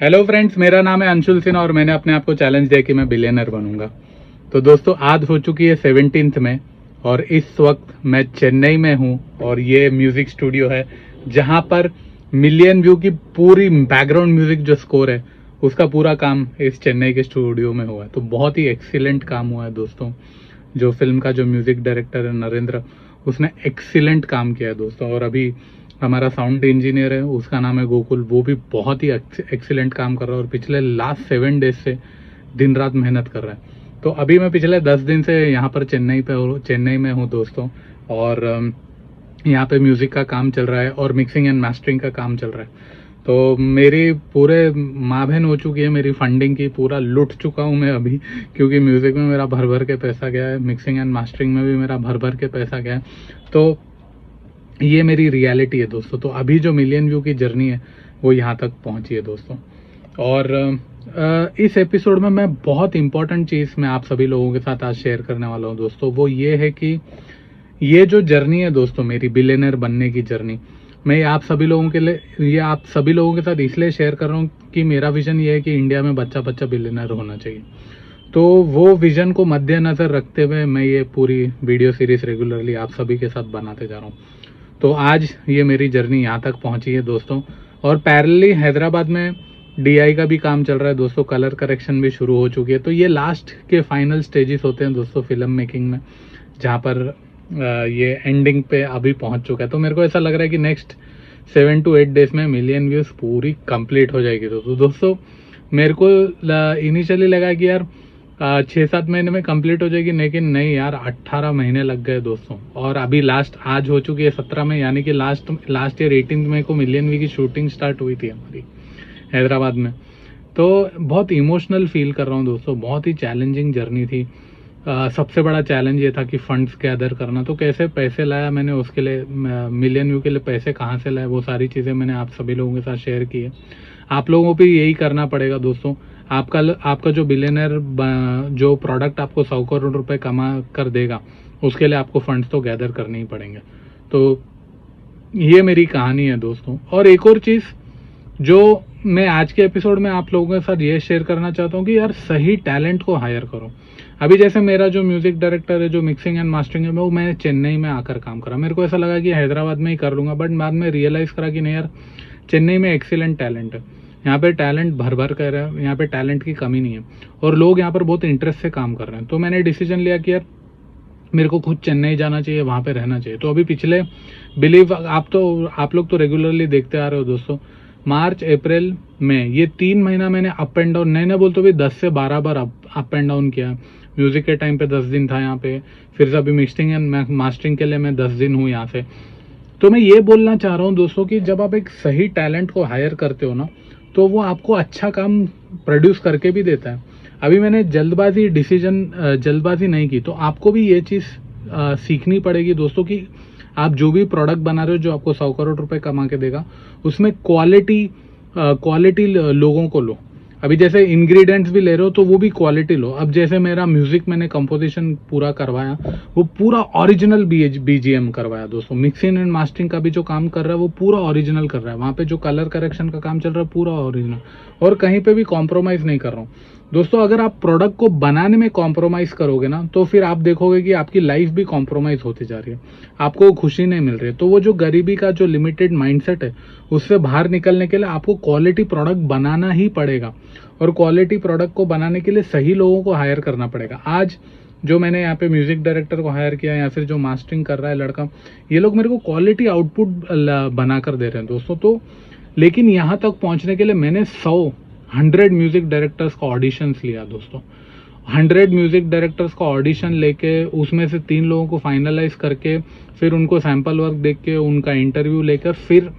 Hello friends, मेरा नाम है अंशुल सिन्हा और मैंने अपने आप को चैलेंज दिया कि मैं बिलियनर बनूंगा। तो दोस्तों, आज हो चुकी है 17th में और इस वक्त मैं चेन्नई में हूं और ये म्यूजिक स्टूडियो है जहां पर मिलियन व्यू की पूरी बैकग्राउंड म्यूजिक जो स्कोर है उसका पूरा काम इस चेन्नई के स्टूडियो में हुआ है। तो बहुत ही एक्सीलेंट काम हुआ है दोस्तों। जो फिल्म का जो म्यूजिक डायरेक्टर है नरेंद्र, उसने एक्सीलेंट काम किया है दोस्तों। और अभी हमारा साउंड इंजीनियर है, उसका नाम है गोकुल, वो भी बहुत ही एक्सीलेंट काम कर रहा है और पिछले लास्ट 7 डेज से दिन रात मेहनत कर रहा है। तो अभी मैं पिछले 10 दिन से यहाँ पर चेन्नई में हूँ दोस्तों। और यहाँ पे म्यूजिक का काम चल रहा है और मिक्सिंग एंड मास्टरिंग का काम चल रहा है। तो मेरी पूरे माँ बहन हो चुकी है, मेरी फंडिंग की पूरा लुट चुका हूँ मैं अभी, क्योंकि म्यूजिक में मेरा भर भर के पैसा गया है, मिक्सिंग एंड मास्टरिंग में भी मेरा भर भर के पैसा गया है। तो ये मेरी रियलिटी है दोस्तों। तो अभी जो मिलियन व्यू की जर्नी है वो यहाँ तक पहुँची है दोस्तों। और इस एपिसोड में मैं बहुत इंपॉर्टेंट चीज़ मैं आप सभी लोगों के साथ आज शेयर करने वाला हूँ दोस्तों। वो ये है कि ये जो जर्नी है दोस्तों, मेरी बिलियनर बनने की जर्नी, मैं आप सभी लोगों के साथ इसलिए शेयर कर रहा हूँ कि मेरा विजन ये है कि इंडिया में बच्चा बच्चा बिलियनर होना चाहिए। तो वो विजन को मद्देनजर रखते हुए मैं ये पूरी वीडियो सीरीज रेगुलरली आप सभी के साथ बनाते जा रहा हूँ। तो आज ये मेरी जर्नी यहाँ तक पहुँची है दोस्तों। और पैरेलली हैदराबाद में डीआई का भी काम चल रहा है दोस्तों, कलर करेक्शन भी शुरू हो चुकी है। तो ये लास्ट के फाइनल स्टेजेस होते हैं दोस्तों फिल्म मेकिंग में, जहाँ पर ये एंडिंग पे अभी पहुंच चुका है। तो मेरे को ऐसा लग रहा है कि नेक्स्ट 7 to 8 डेज में मिलियन व्यूज पूरी कंप्लीट हो जाएगी। तो दोस्तों, मेरे को इनिशियली लगा कि यार 6-7 महीने में कंप्लीट हो जाएगी, लेकिन नहीं यार, 18 महीने लग गए दोस्तों। और अभी लास्ट आज हो चुकी है 17 में, यानी कि लास्ट ईयर 18 मई को मिलियन व्यू की शूटिंग स्टार्ट हुई थी हमारी हैदराबाद में। तो बहुत इमोशनल फील कर रहा हूँ दोस्तों, बहुत ही चैलेंजिंग जर्नी थी। सबसे बड़ा चैलेंज ये था कि फंड्स गैदर करना। तो कैसे पैसे लाया मैंने, उसके लिए मिलियन व्यू के लिए पैसे कहाँ से लाए, वो सारी चीज़ें मैंने आप सभी लोगों के साथ शेयर की है। आप लोगों पे यही करना पड़ेगा दोस्तों। आपका जो बिलियनर जो प्रोडक्ट आपको 100 करोड़ रुपए कमा कर देगा, उसके लिए आपको फंड्स तो गैदर करने ही पड़ेंगे। तो ये मेरी कहानी है दोस्तों। और एक और चीज़ जो मैं आज के एपिसोड में आप लोगों के साथ ये शेयर करना चाहता हूँ कि यार सही टैलेंट को हायर करो। अभी जैसे मेरा जो म्यूजिक डायरेक्टर है, जो मिक्सिंग एंड मास्टरिंग है, वो मैंने चेन्नई में आकर काम करा। मेरे को ऐसा लगा कि हैदराबाद में ही कर लूंगा, बट बाद में रियलाइज करा कि नहीं यार, चेन्नई में एक्सीलेंट टैलेंट है। यहाँ पे टैलेंट भर भर कर रहा है, यहाँ पे टैलेंट की कमी नहीं है और लोग यहाँ पर बहुत इंटरेस्ट से काम कर रहे हैं। तो मैंने डिसीजन लिया कि यार मेरे को खुद चेन्नई जाना चाहिए, वहाँ पे रहना चाहिए। तो अभी पिछले आप लोग तो रेगुलरली देखते आ रहे हो दोस्तों, मार्च अप्रैल में ये 3 महीना मैंने अप एंड डाउन, नहीं बोलते भी 10 से 12 बार अप एंड डाउन किया। म्यूजिक के टाइम पे 10 दिन था यहाँ पे, फिर से अभी मिक्सिंग एंड मास्टरिंग के लिए मैं 10 दिन हूँ यहाँ से। तो मैं ये बोलना चाह रहा हूँ दोस्तों कि जब आप एक सही टैलेंट को हायर करते हो ना, तो वो आपको अच्छा काम प्रोड्यूस करके भी देता है। अभी मैंने जल्दबाजी नहीं की, तो आपको भी ये चीज़ सीखनी पड़ेगी दोस्तों कि आप जो भी प्रोडक्ट बना रहे हो जो आपको 100 करोड़ रुपए कमा के देगा, उसमें क्वालिटी लोगों को लो। अभी जैसे इंग्रेडिएंट्स भी ले रहे हो तो वो भी क्वालिटी लो। अब जैसे मेरा म्यूजिक मैंने कंपोजिशन पूरा करवाया, वो पूरा ओरिजिनल बीजीएम करवाया दोस्तों। मिक्सिंग एंड मास्टरिंग का भी जो काम कर रहा है वो पूरा ओरिजिनल कर रहा है। वहाँ पे जो कलर करेक्शन का काम चल रहा है पूरा ओरिजिनल, और कहीं पे भी कॉम्प्रोमाइज़ नहीं कर रहा हूँ दोस्तों। अगर आप प्रोडक्ट को बनाने में कॉम्प्रोमाइज करोगे ना, तो फिर आप देखोगे कि आपकी लाइफ भी कॉम्प्रोमाइज होती जा रही है, आपको खुशी नहीं मिल रही है। तो वो जो गरीबी का जो लिमिटेड माइंडसेट है, उससे बाहर निकलने के लिए आपको क्वालिटी प्रोडक्ट बनाना ही पड़ेगा। और क्वालिटी प्रोडक्ट को बनाने के लिए सही लोगों को हायर करना पड़ेगा। आज जो मैंने यहाँ पे म्यूजिक डायरेक्टर को हायर किया या फिर जो मास्टरिंग कर रहा है लड़का, ये लोग मेरे को क्वालिटी आउटपुट बना कर दे रहे हैं दोस्तों। तो लेकिन यहाँ तक पहुँचने के लिए मैंने 100 म्यूजिक डायरेक्टर्स का ऑडिशंस लिया दोस्तों। 100 म्यूजिक डायरेक्टर्स का ऑडिशन लेके उसमें से 3 लोगों को फाइनलाइज करके, फिर उनको सैंपल वर्क देख के उनका इंटरव्यू लेकर, फिर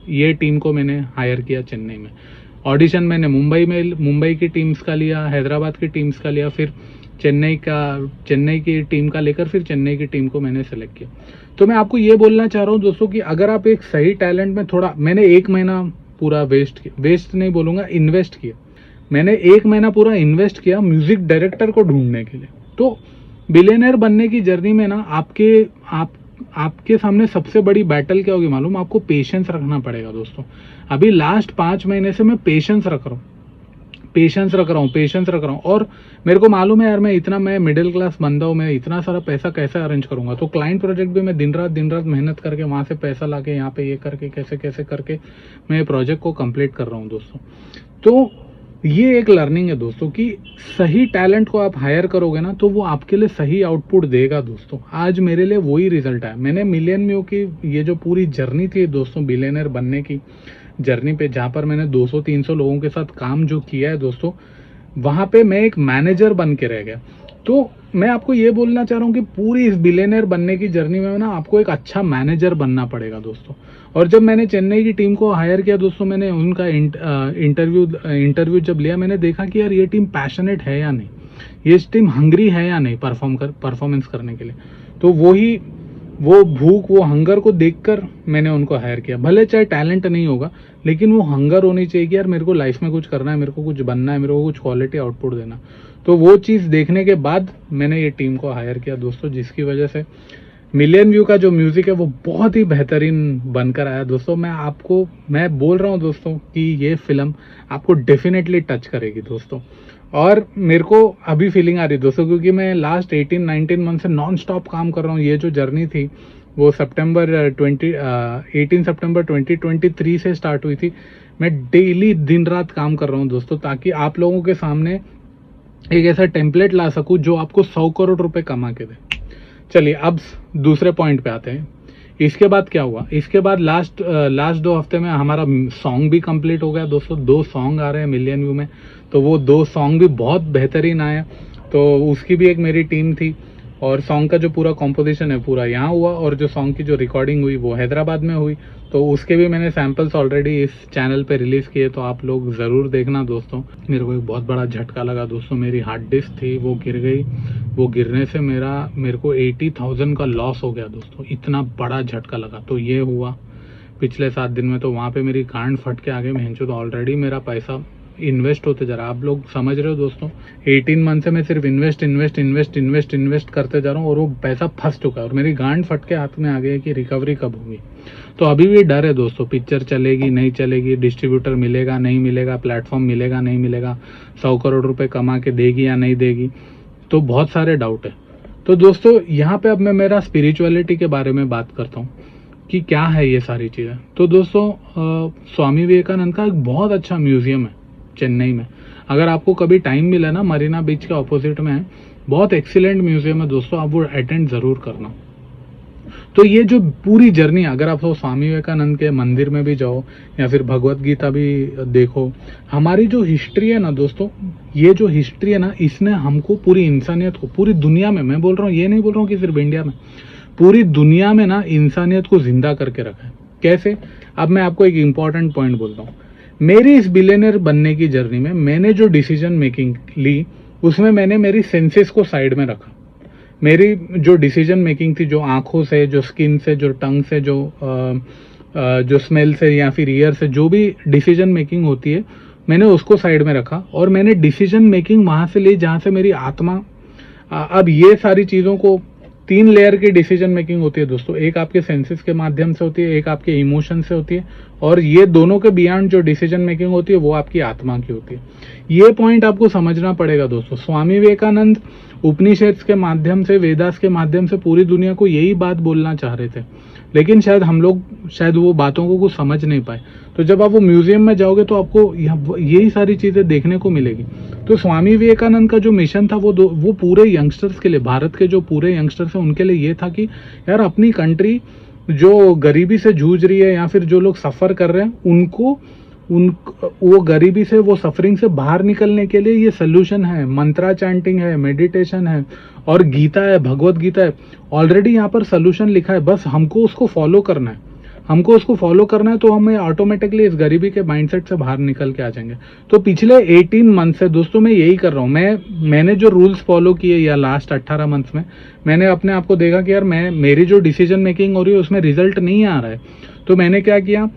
ये टीम को मैंने हायर किया चेन्नई में। ऑडिशन मैंने मुंबई की टीम्स का लिया, हैदराबाद की टीम्स का लिया, फिर चेन्नई की टीम का लेकर फिर चेन्नई की टीम को मैंने सेलेक्ट किया। तो मैं आपको ये बोलना चाह रहा हूँ दोस्तों कि अगर आप एक सही टैलेंट में मैंने 1 महीना पूरा वेस्ट नहीं बोलूंगा, इन्वेस्ट किया। मैंने 1 महीना पूरा इन्वेस्ट किया म्यूजिक डायरेक्टर को ढूंढने के लिए। तो बिलियनर बनने की जर्नी में ना आपके सामने सबसे बड़ी बैटल क्या होगी मालूम? आपको पेशेंस रखना पड़ेगा दोस्तों। अभी लास्ट 5 महीने से मैं पेशेंस रख रहा हूँ, पेशेंस रख रहा हूँ। और मेरे को मालूम है यार, मैं मिडिल क्लास बंदा हूँ, मैं इतना सारा पैसा कैसे अरेंज करूंगा। तो क्लाइंट प्रोजेक्ट भी मैं दिन रात मेहनत करके वहां से पैसा लाके यहाँ पे ये करके कैसे करके मैं ये प्रोजेक्ट को कंप्लीट कर रहा हूँ दोस्तों। तो ये एक लर्निंग है दोस्तों कि सही टैलेंट को आप हायर करोगे ना तो वो आपके लिए सही आउटपुट देगा दोस्तों। आज मेरे लिए वही रिजल्ट है। मैंने मिलियन व्यू की ये जो पूरी जर्नी थी दोस्तों, बिलियनर बनने की जर्नी पे, जहां पर मैंने 200-300 लोगों के साथ काम जो किया है दोस्तों, वहां पे मैं एक मैनेजर बन के रह गया। तो मैं आपको ये बोलना चाह रहा हूँ कि पूरी इस बिलियनर बनने की जर्नी में ना आपको एक अच्छा मैनेजर बनना पड़ेगा दोस्तों। और जब मैंने चेन्नई की टीम को हायर किया दोस्तों, मैंने उनका इंटरव्यू जब लिया, मैंने देखा कि यार ये टीम पैशनेट है या नहीं, ये टीम हंग्री है या नहीं परफॉर्मेंस करने के लिए। तो वो भूख, वो हंगर को देखकर मैंने उनको हायर किया। भले चाहे टैलेंट नहीं होगा, लेकिन वो हंगर होनी चाहिए कि यार मेरे को लाइफ में कुछ करना है, मेरे को कुछ बनना है, मेरे को कुछ क्वालिटी आउटपुट देना। तो वो चीज़ देखने के बाद मैंने ये टीम को हायर किया दोस्तों, जिसकी वजह से मिलियन व्यू का जो म्यूजिक है वो बहुत ही बेहतरीन बनकर आया दोस्तों। मैं बोल रहा हूँ दोस्तों कि ये फिल्म आपको डेफिनेटली टच करेगी दोस्तों। और मेरे को अभी फीलिंग आ रही है दोस्तों, क्योंकि मैं लास्ट 18-19 मंथ से नॉन स्टॉप काम कर रहा हूँ। ये जो जर्नी थी वो 18 सितंबर 2023 से स्टार्ट हुई थी। मैं डेली दिन रात काम कर रहा हूँ दोस्तों, ताकि आप लोगों के सामने एक ऐसा टेम्पलेट ला सकूं जो आपको 100 करोड़ रुपए कमा के दे। चलिए अब दूसरे पॉइंट पे आते हैं। इसके बाद क्या हुआ? इसके बाद लास्ट 2 हफ्ते में हमारा सॉन्ग भी कंप्लीट हो गया दोस्तों। 2 सॉन्ग आ रहे हैं मिलियन व्यू में, तो वो 2 सॉन्ग भी बहुत बेहतरीन आए। तो उसकी भी एक मेरी टीम थी, और सॉन्ग का जो पूरा कॉम्पोजिशन है पूरा यहाँ हुआ, और जो सॉन्ग की जो रिकॉर्डिंग हुई वो हैदराबाद में हुई। तो उसके भी मैंने सैंपल्स ऑलरेडी इस चैनल पे रिलीज किए, तो आप लोग ज़रूर देखना दोस्तों। मेरे को एक बहुत बड़ा झटका लगा दोस्तों, मेरी हार्ड डिस्क थी वो गिर गई। वो गिरने से मेरे को 80,000 का लॉस हो गया दोस्तों, इतना बड़ा झटका लगा। तो ये हुआ पिछले 7 दिन में, तो वहाँ पे मेरी गांड फट के आगे महंचो। तो ऑलरेडी मेरा पैसा इन्वेस्ट होते जा रहा है, आप लोग समझ रहे हो दोस्तों। 18 मंथ से मैं सिर्फ इन्वेस्ट करते जा रहा हूँ, और वो पैसा फंस चुका है, और मेरी गांड फट के हाथ में आ गई है कि रिकवरी कब होगी। तो अभी भी डर है दोस्तों, पिक्चर चलेगी नहीं चलेगी, डिस्ट्रीब्यूटर मिलेगा नहीं मिलेगा, प्लेटफॉर्म मिलेगा नहीं मिलेगा, 100 करोड़ रुपए कमा के देगी या नहीं देगी, तो बहुत सारे डाउट है। तो दोस्तों यहाँ पे अब मैं मेरा स्पिरिचुअलिटी के बारे में बात करता हूँ कि क्या है ये सारी चीज़ें। तो दोस्तों स्वामी विवेकानंद का एक बहुत अच्छा म्यूजियम है चेन्नई में। अगर आपको कभी टाइम मिला ना, मरीना बीच के ऑपोजिट में है, बहुत एक्सीलेंट म्यूजियम है दोस्तों, आप वो अटेंड जरूर करना। तो ये जो पूरी जर्नी, अगर आप स्वामी विवेकानंद के मंदिर में भी जाओ या फिर भगवत गीता भी देखो, हमारी जो हिस्ट्री है ना दोस्तों, ये जो हिस्ट्री है ना, इसने हमको पूरी इंसानियत को, पूरी दुनिया में, मैं बोल रहा हूँ, ये नहीं बोल रहा हूँ कि सिर्फ इंडिया में, पूरी दुनिया में ना इंसानियत को जिंदा करके रखा है। कैसे? अब मैं आपको एक इंपॉर्टेंट पॉइंट बोलता हूँ। मेरी इस बिलियनर बनने की जर्नी में मैंने जो डिसीजन मेकिंग ली, उसमें मैंने मेरी सेंसेस को साइड में रखा। मेरी जो डिसीजन मेकिंग थी, जो आंखों से, जो स्किन से, जो टंग से, जो स्मेल से या फिर ईयर से जो भी डिसीजन मेकिंग होती है, मैंने उसको साइड में रखा, और मैंने डिसीजन मेकिंग वहां से ली जहां से मेरी आत्मा। अब ये सारी चीजों को 3 लेयर की डिसीजन मेकिंग होती है दोस्तों। एक आपके सेंसेस के माध्यम से होती है, एक आपके इमोशन से होती है, और ये दोनों के बियॉन्ड जो डिसीजन मेकिंग होती है वो आपकी आत्मा की होती है। ये पॉइंट आपको समझना पड़ेगा दोस्तों। स्वामी विवेकानंद उपनिषद के माध्यम से, वेदास के माध्यम से पूरी दुनिया को यही बात बोलना चाह रहे थे, लेकिन शायद हम लोग वो बातों को कुछ समझ नहीं पाए। तो जब आप वो म्यूजियम में जाओगे तो आपको यही सारी चीजें देखने को मिलेगी। तो स्वामी विवेकानंद का जो मिशन था वो पूरे यंगस्टर्स के लिए, भारत के जो पूरे यंगस्टर्स हैं उनके लिए ये था कि यार अपनी कंट्री जो गरीबी से जूझ रही है या फिर जो लोग सफर कर रहे हैं, वो गरीबी से, वो सफरिंग से बाहर निकलने के लिए ये सोल्यूशन है। मंत्रा चैंटिंग है, मेडिटेशन है, और गीता है, भगवत गीता है। ऑलरेडी यहाँ पर सोल्यूशन लिखा है, बस हमको उसको फॉलो करना है। तो हमें ऑटोमेटिकली इस गरीबी के माइंडसेट से बाहर निकल के आ जाएंगे। तो पिछले 18 मंथ से दोस्तों मैं यही कर रहा हूँ। मैंने जो रूल्स फॉलो किए या लास्ट 18 मंथ्स में, मैंने अपने आप को देखा कि यार मेरी जो डिसीजन मेकिंग हो रही है उसमें रिजल्ट नहीं आ रहा है। तो मैंने क्या किया,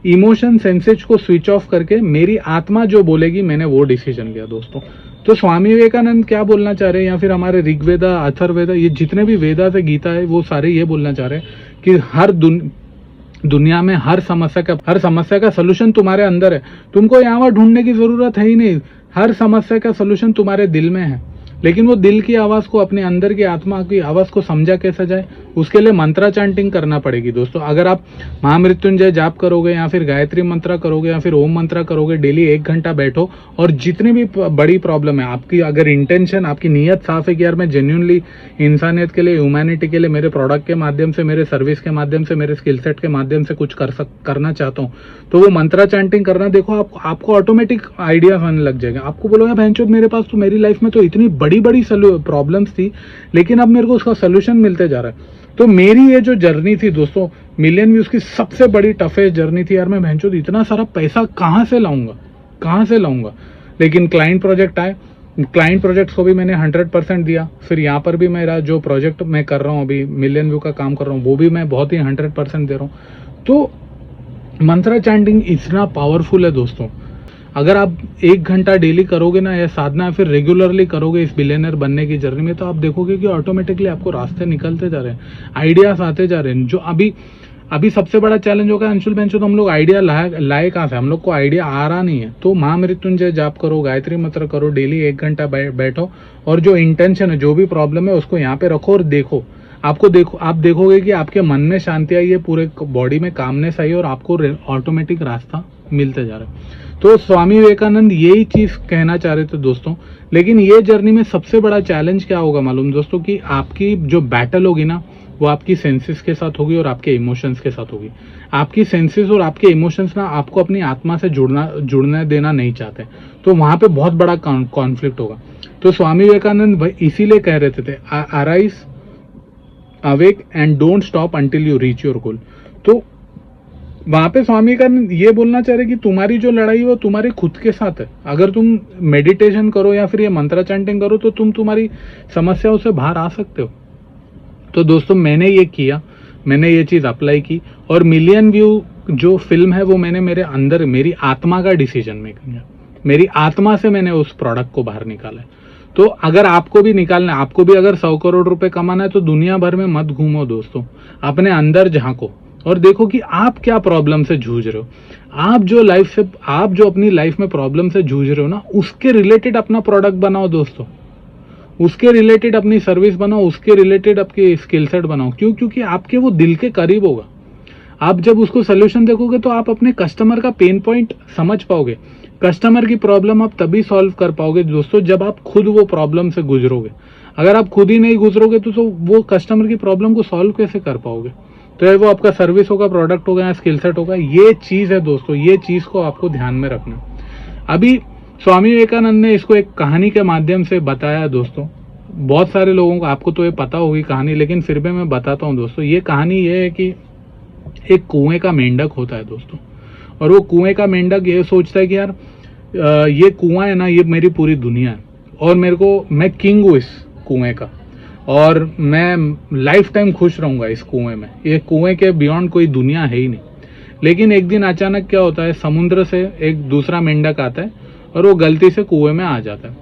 इमोशन सेंसेज को स्विच ऑफ करके मेरी आत्मा जो बोलेगी मैंने वो डिसीजन लिया दोस्तों। तो स्वामी विवेकानंद क्या बोलना चाह रहे हैं, या फिर हमारे ऋग्वेदा, अथर्ववेदा, ये जितने भी वेदा से गीता है वो सारे ये बोलना चाह रहे हैं कि हर दुनिया में हर समस्या का सोल्यूशन तुम्हारे अंदर है। तुमको यहाँ वहाँ ढूंढने की जरूरत है ही नहीं। हर समस्या का सोल्यूशन तुम्हारे दिल में है। लेकिन वो दिल की आवाज को, अपने अंदर की आत्मा की आवाज को समझा कैसे जाए, उसके लिए मंत्रा चैंटिंग करना पड़ेगी दोस्तों। अगर आप महामृत्युंजय जाप करोगे, या फिर गायत्री मंत्र करोगे, या फिर ओम मंत्र करोगे, डेली 1 घंटा बैठो, और जितनी भी बड़ी प्रॉब्लम है आपकी, अगर इंटेंशन, आपकी नीयत साफ है कि यार मैं जेन्युइनली इंसानियत के लिए, ह्यूमैनिटी के लिए, मेरे प्रोडक्ट के माध्यम से, मेरे सर्विस के माध्यम से, मेरे स्किल सेट के माध्यम से कुछ करना चाहता हूँ, तो वो मंत्रा चैंटिंग करना, देखो आपको ऑटोमेटिक आइडिया आने लग जाएगा। आपको बोलोगे भैंचोद मेरे पास तो, मेरी लाइफ में तो इतनी बड़ी बड़ी प्रॉब्लम्स थी, लेकिन अब मेरे को उसका सोल्यूशन मिलते जा रहा है। तो मेरी ये जो जर्नी थी दोस्तों, मिलियन व्यूज की सबसे बड़ी टफेस्ट जर्नी थी। यार मैं भैंचोद इतना सारा पैसा कहाँ से लाऊंगा। लेकिन क्लाइंट प्रोजेक्ट आए, क्लाइंट प्रोजेक्ट्स को भी मैंने 100% दिया। फिर यहाँ पर भी मेरा जो प्रोजेक्ट मैं कर रहा हूँ अभी, मिलियन व्यू का काम कर रहा हूँ, वो भी मैं बहुत ही 100% दे रहा हूँ। तो मंत्रा चैंटिंग इतना पावरफुल है दोस्तों। अगर आप 1 घंटा डेली करोगे ना, या साधना फिर रेगुलरली करोगे इस बिलियनर बनने की जर्नी में, तो आप देखोगे कि ऑटोमेटिकली आपको रास्ते निकलते जा रहे हैं, आइडियाज आते जा रहे हैं। जो अभी सबसे बड़ा चैलेंज होगा अंशुल बेंचो, तो हम लोग आइडिया लाए कहाँ से, हम लोग को आइडिया आ रहा नहीं है। तो महामृत्युंजय जाप करो, गायत्री मंत्र करो, डेली 1 घंटा बैठो, और जो इंटेंशन है, जो भी प्रॉब्लम है, उसको यहाँ पे रखो और देखो। आप देखोगे कि आपके मन में शांति आई है, पूरे बॉडी में कामनेस आई है, और आपको ऑटोमेटिक रास्ता मिलते जा रहा है। तो स्वामी विवेकानंद यही चीज कहना चाह रहे थे दोस्तों। लेकिन ये जर्नी में सबसे बड़ा चैलेंज क्या होगा मालूम दोस्तों, कि आपकी जो बैटल होगी ना, वो आपकी सेंसेस के साथ होगी और आपके इमोशंस के साथ होगी। आपकी सेंसेस और आपके इमोशंस ना आपको अपनी आत्मा से जुड़ने देना नहीं चाहते, तो वहां पे बहुत बड़ा कॉन्फ्लिक्ट होगा। तो स्वामी विवेकानंद इसीलिए कह रहे थे, arise, awake and don't stop until you reach your goal. तो वहां पे स्वामी का ये बोलना चाह रहे कि तुम्हारी जो लड़ाई वो तुम्हारे खुद के साथ है। अगर तुम मेडिटेशन करो या फिर ये मंत्र चैंटिंग करो, तो तुम तुम्हारी समस्याओं से बाहर आ सकते हो। तो दोस्तों मैंने ये किया, मैंने ये चीज अप्लाई की, और मिलियन व्यू जो फिल्म है वो मैंने मेरे अंदर, मेरी आत्मा का डिसीजन मेकिंग है, मेरी आत्मा से मैंने उस प्रोडक्ट को बाहर निकाला है। तो अगर आपको भी निकालना है, आपको भी अगर 100 करोड़ रुपए कमाना है, तो दुनिया भर में मत घूमो दोस्तों, अपने अंदर झांको और देखो कि आप क्या प्रॉब्लम से जूझ रहे हो। आप जो अपनी लाइफ में प्रॉब्लम से जूझ रहे हो ना, उसके रिलेटेड अपना प्रोडक्ट बनाओ दोस्तों, उसके रिलेटेड अपनी सर्विस बनाओ, उसके रिलेटेड आपकी स्किल सेट बनाओ। क्यों? क्योंकि आपके वो दिल के करीब होगा। आप जब उसको सोल्यूशन देखोगे तो आप अपने कस्टमर का पेन पॉइंट समझ पाओगे। कस्टमर की प्रॉब्लम आप तभी सॉल्व कर पाओगे दोस्तों, जब आप खुद वो प्रॉब्लम से गुजरोगे। अगर आप खुद ही नहीं गुजरोगे तो वो कस्टमर की प्रॉब्लम को सॉल्व कैसे कर पाओगे? तो वो आपका सर्विस होगा, प्रोडक्ट होगा या स्किल सेट होगा। ये चीज है दोस्तों, ये चीज को आपको ध्यान में रखना। अभी स्वामी विवेकानंद ने इसको एक कहानी के माध्यम से बताया दोस्तों। बहुत सारे लोगों को, आपको तो ये पता होगी कहानी, लेकिन फिर भी मैं बताता हूँ दोस्तों। ये कहानी ये है कि एक कुएं का मेंढक होता है दोस्तों, और वो कुएं का मेंढक ये सोचता है कि यार ये कुआं है ना, ये मेरी पूरी दुनिया है, और मैं किंग हूँ इस कुएं का, और मैं लाइफ टाइम खुश रहूंगा इस कुएं में। ये कुएं के बियॉन्ड कोई दुनिया है ही नहीं। लेकिन एक दिन अचानक क्या होता है, समुद्र से एक दूसरा मेंढक आता है और वो गलती से कुएं में आ जाता है।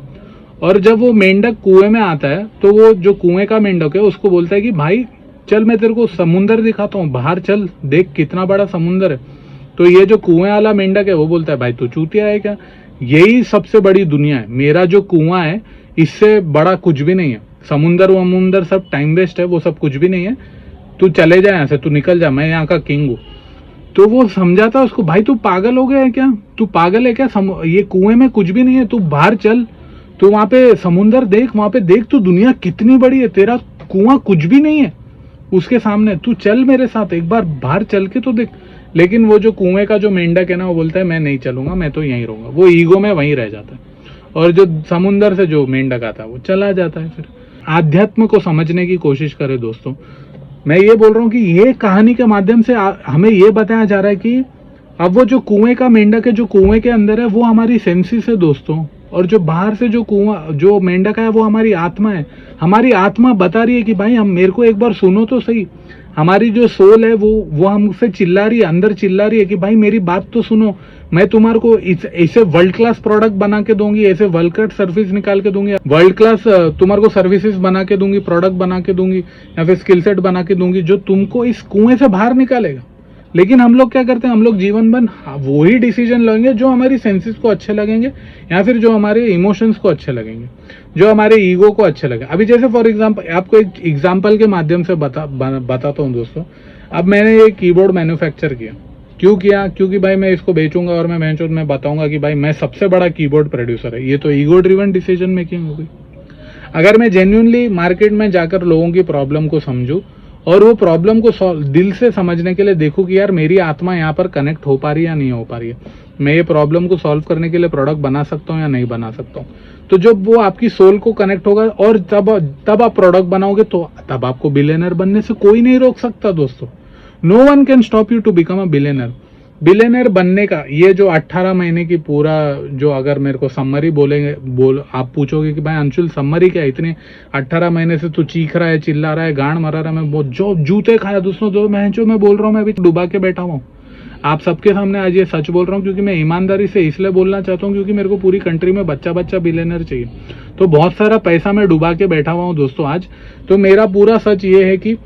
और जब वो मेंढक कुएं में आता है तो वो जो कुएं का मेंढक है उसको बोलता है कि भाई चल, मैं तेरे को समुंदर दिखाता हूँ, बाहर चल, देख कितना बड़ा समुंदर है। तो ये जो कुएं वाला मेंढक है वो बोलता है भाई तू चूतिया है क्या, यही सबसे बड़ी दुनिया है, मेरा जो कुआं है इससे बड़ा कुछ भी नहीं है। समुंदर वमुंदर सब टाइम वेस्ट है, वो सब कुछ भी नहीं है, तू चले जा यहाँ से, तू निकल जा, मैं यहाँ का किंग हूँ। तो वो समझाता उसको, भाई तू पागल हो गया है क्या, तू पागल है क्या, ये कुएं में कुछ भी नहीं है, तू बाहर चल, तू वहां पे समुंदर देख, वहां पे देख, तू दुनिया कितनी बड़ी है, तेरा कुआं कुछ भी नहीं है उसके सामने, तू चल मेरे साथ, एक बार बाहर चल के तो देख। लेकिन वो जो कुएं का जो मेंढक है ना, वो बोलता है मैं नहीं चलूंगा, मैं तो यहीं रहूंगा। वो ईगो में वहीं रह जाता है, और जो समुंदर से जो मेंढक आता है वो चला जाता है। फिर आध्यात्म को समझने की कोशिश करें दोस्तों। मैं ये बोल रहा हूँ कि ये कहानी के माध्यम से हमें ये बताया जा रहा है कि अब वो जो कुएं का मेंढक है, जो कुएं के अंदर है, वो हमारी सेंसेस है दोस्तों, और जो बाहर से जो कुआं जो मेंढक है वो हमारी आत्मा है। हमारी आत्मा बता रही है कि भाई हम मेरे को एक बार सुनो तो सही। हमारी जो सोल है वो हमसे चिल्ला रही है, अंदर चिल्ला रही है कि भाई मेरी बात तो सुनो, मैं तुम्हारे को ऐसे वर्ल्ड क्लास प्रोडक्ट बना के दूंगी, ऐसे वर्ल्ड क्लास सर्विस निकाल के दूंगी, वर्ल्ड क्लास तुम्हारे को सर्विसेज बना के दूंगी, प्रोडक्ट बना के दूंगी, या फिर स्किल सेट बना के दूंगी जो तुमको इस कुएं से बाहर निकालेगा। लेकिन हम लोग क्या करते हैं, हम लोग जीवन भर वही डिसीजन लेंगे जो हमारी सेंसेस को अच्छे लगेंगे, या फिर जो हमारे इमोशंस को अच्छे लगेंगे, जो हमारे ईगो को अच्छे लगे। अभी जैसे फॉर एग्जांपल आपको एक एग्जांपल के माध्यम से बताता हूँ दोस्तों। अब मैंने ये कीबोर्ड मैन्युफैक्चर किया, क्यों किया? क्योंकि भाई मैं इसको बेचूंगा और मैं बताऊंगा कि भाई मैं सबसे बड़ा कीबोर्ड प्रोड्यूसर है। ये तो ईगो ड्रिवन डिसीजन मेकिंग हो गई। अगर मैं जेन्युइनली मार्केट में जाकर लोगों की प्रॉब्लम को समझूं और वो प्रॉब्लम को दिल से समझने के लिए देखूं कि यार मेरी आत्मा यहाँ पर कनेक्ट हो पा रही है या नहीं हो पा रही है, मैं ये प्रॉब्लम को सॉल्व करने के लिए प्रोडक्ट बना सकता हूँ या नहीं बना सकता हूँ, तो जब वो आपकी सोल को कनेक्ट होगा और तब आप प्रोडक्ट बनाओगे तो तब आपको बिलियनर बनने से कोई नहीं रोक सकता दोस्तों। No one can stop you to become a billionaire. Billionaire बनने का ये जो 18 महीने की पूरा जो, अगर मेरे को समरी आप पूछोगे कि भाई अंशुल समरी क्या, इतने 18 महीने से तू चीख रहा है, चिल्ला रहा है, गांड मरा रहा है, मैं जो जूते खाया दोस्तों, जो मैं बोल रहा हूँ, मैं अभी डुबा के बैठा हूँ आप सबके सामने। आज ये सच बोल रहा हूँ क्योंकि मैं ईमानदारी से इसलिए बोलना चाहता हूँ क्योंकि मेरे को पूरी कंट्री में बच्चा बिलियनर चाहिए। तो बहुत सारा पैसा मैं डुबा के बैठा हुआ हूँ दोस्तों आज। तो मेरा पूरा सच ये है कि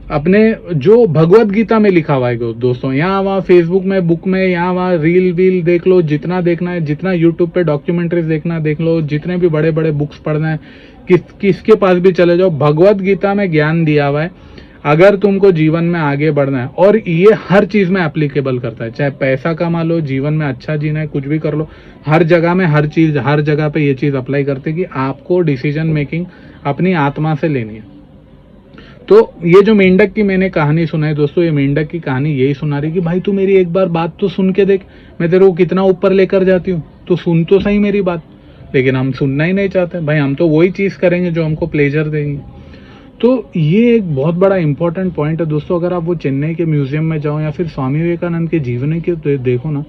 अपने जो भगवत गीता में लिखा हुआ है दोस्तों, यहाँ वहाँ फेसबुक में, बुक में, यहाँ वहाँ रील वील देख लो, जितना देखना है, जितना यूट्यूब पे डॉक्यूमेंट्रीज देखना देख लो, जितने भी बड़े बड़े बुक्स पढ़ना है, किसके पास भी चले जाओ, भगवत गीता में ज्ञान दिया हुआ है। अगर तुमको जीवन में आगे बढ़ना है, और ये हर चीज में एप्लीकेबल करता है, चाहे पैसा कमा लो, जीवन में अच्छा जीना है, कुछ भी कर लो, हर जगह में हर जगह पे ये चीज अप्लाई करते हैं कि आपको डिसीजन मेकिंग अपनी आत्मा से लेनी है। तो ये जो मेंढक की मैंने कहानी सुनाई दोस्तों, ये मेंढक की कहानी यही सुना रही कि भाई तू मेरी एक बार बात तो सुन के देख, मैं तेरे को कितना ऊपर लेकर जाती हूँ, तो सुन तो सही मेरी बात। लेकिन हम सुनना ही नहीं चाहते भाई, हम तो वही चीज करेंगे जो हमको प्लेजर देंगे। तो ये एक बहुत बड़ा इंपॉर्टेंट पॉइंट है दोस्तों। अगर आप वो चेन्नई के म्यूजियम में जाओ या फिर स्वामी विवेकानंद के जीवन के देखो ना,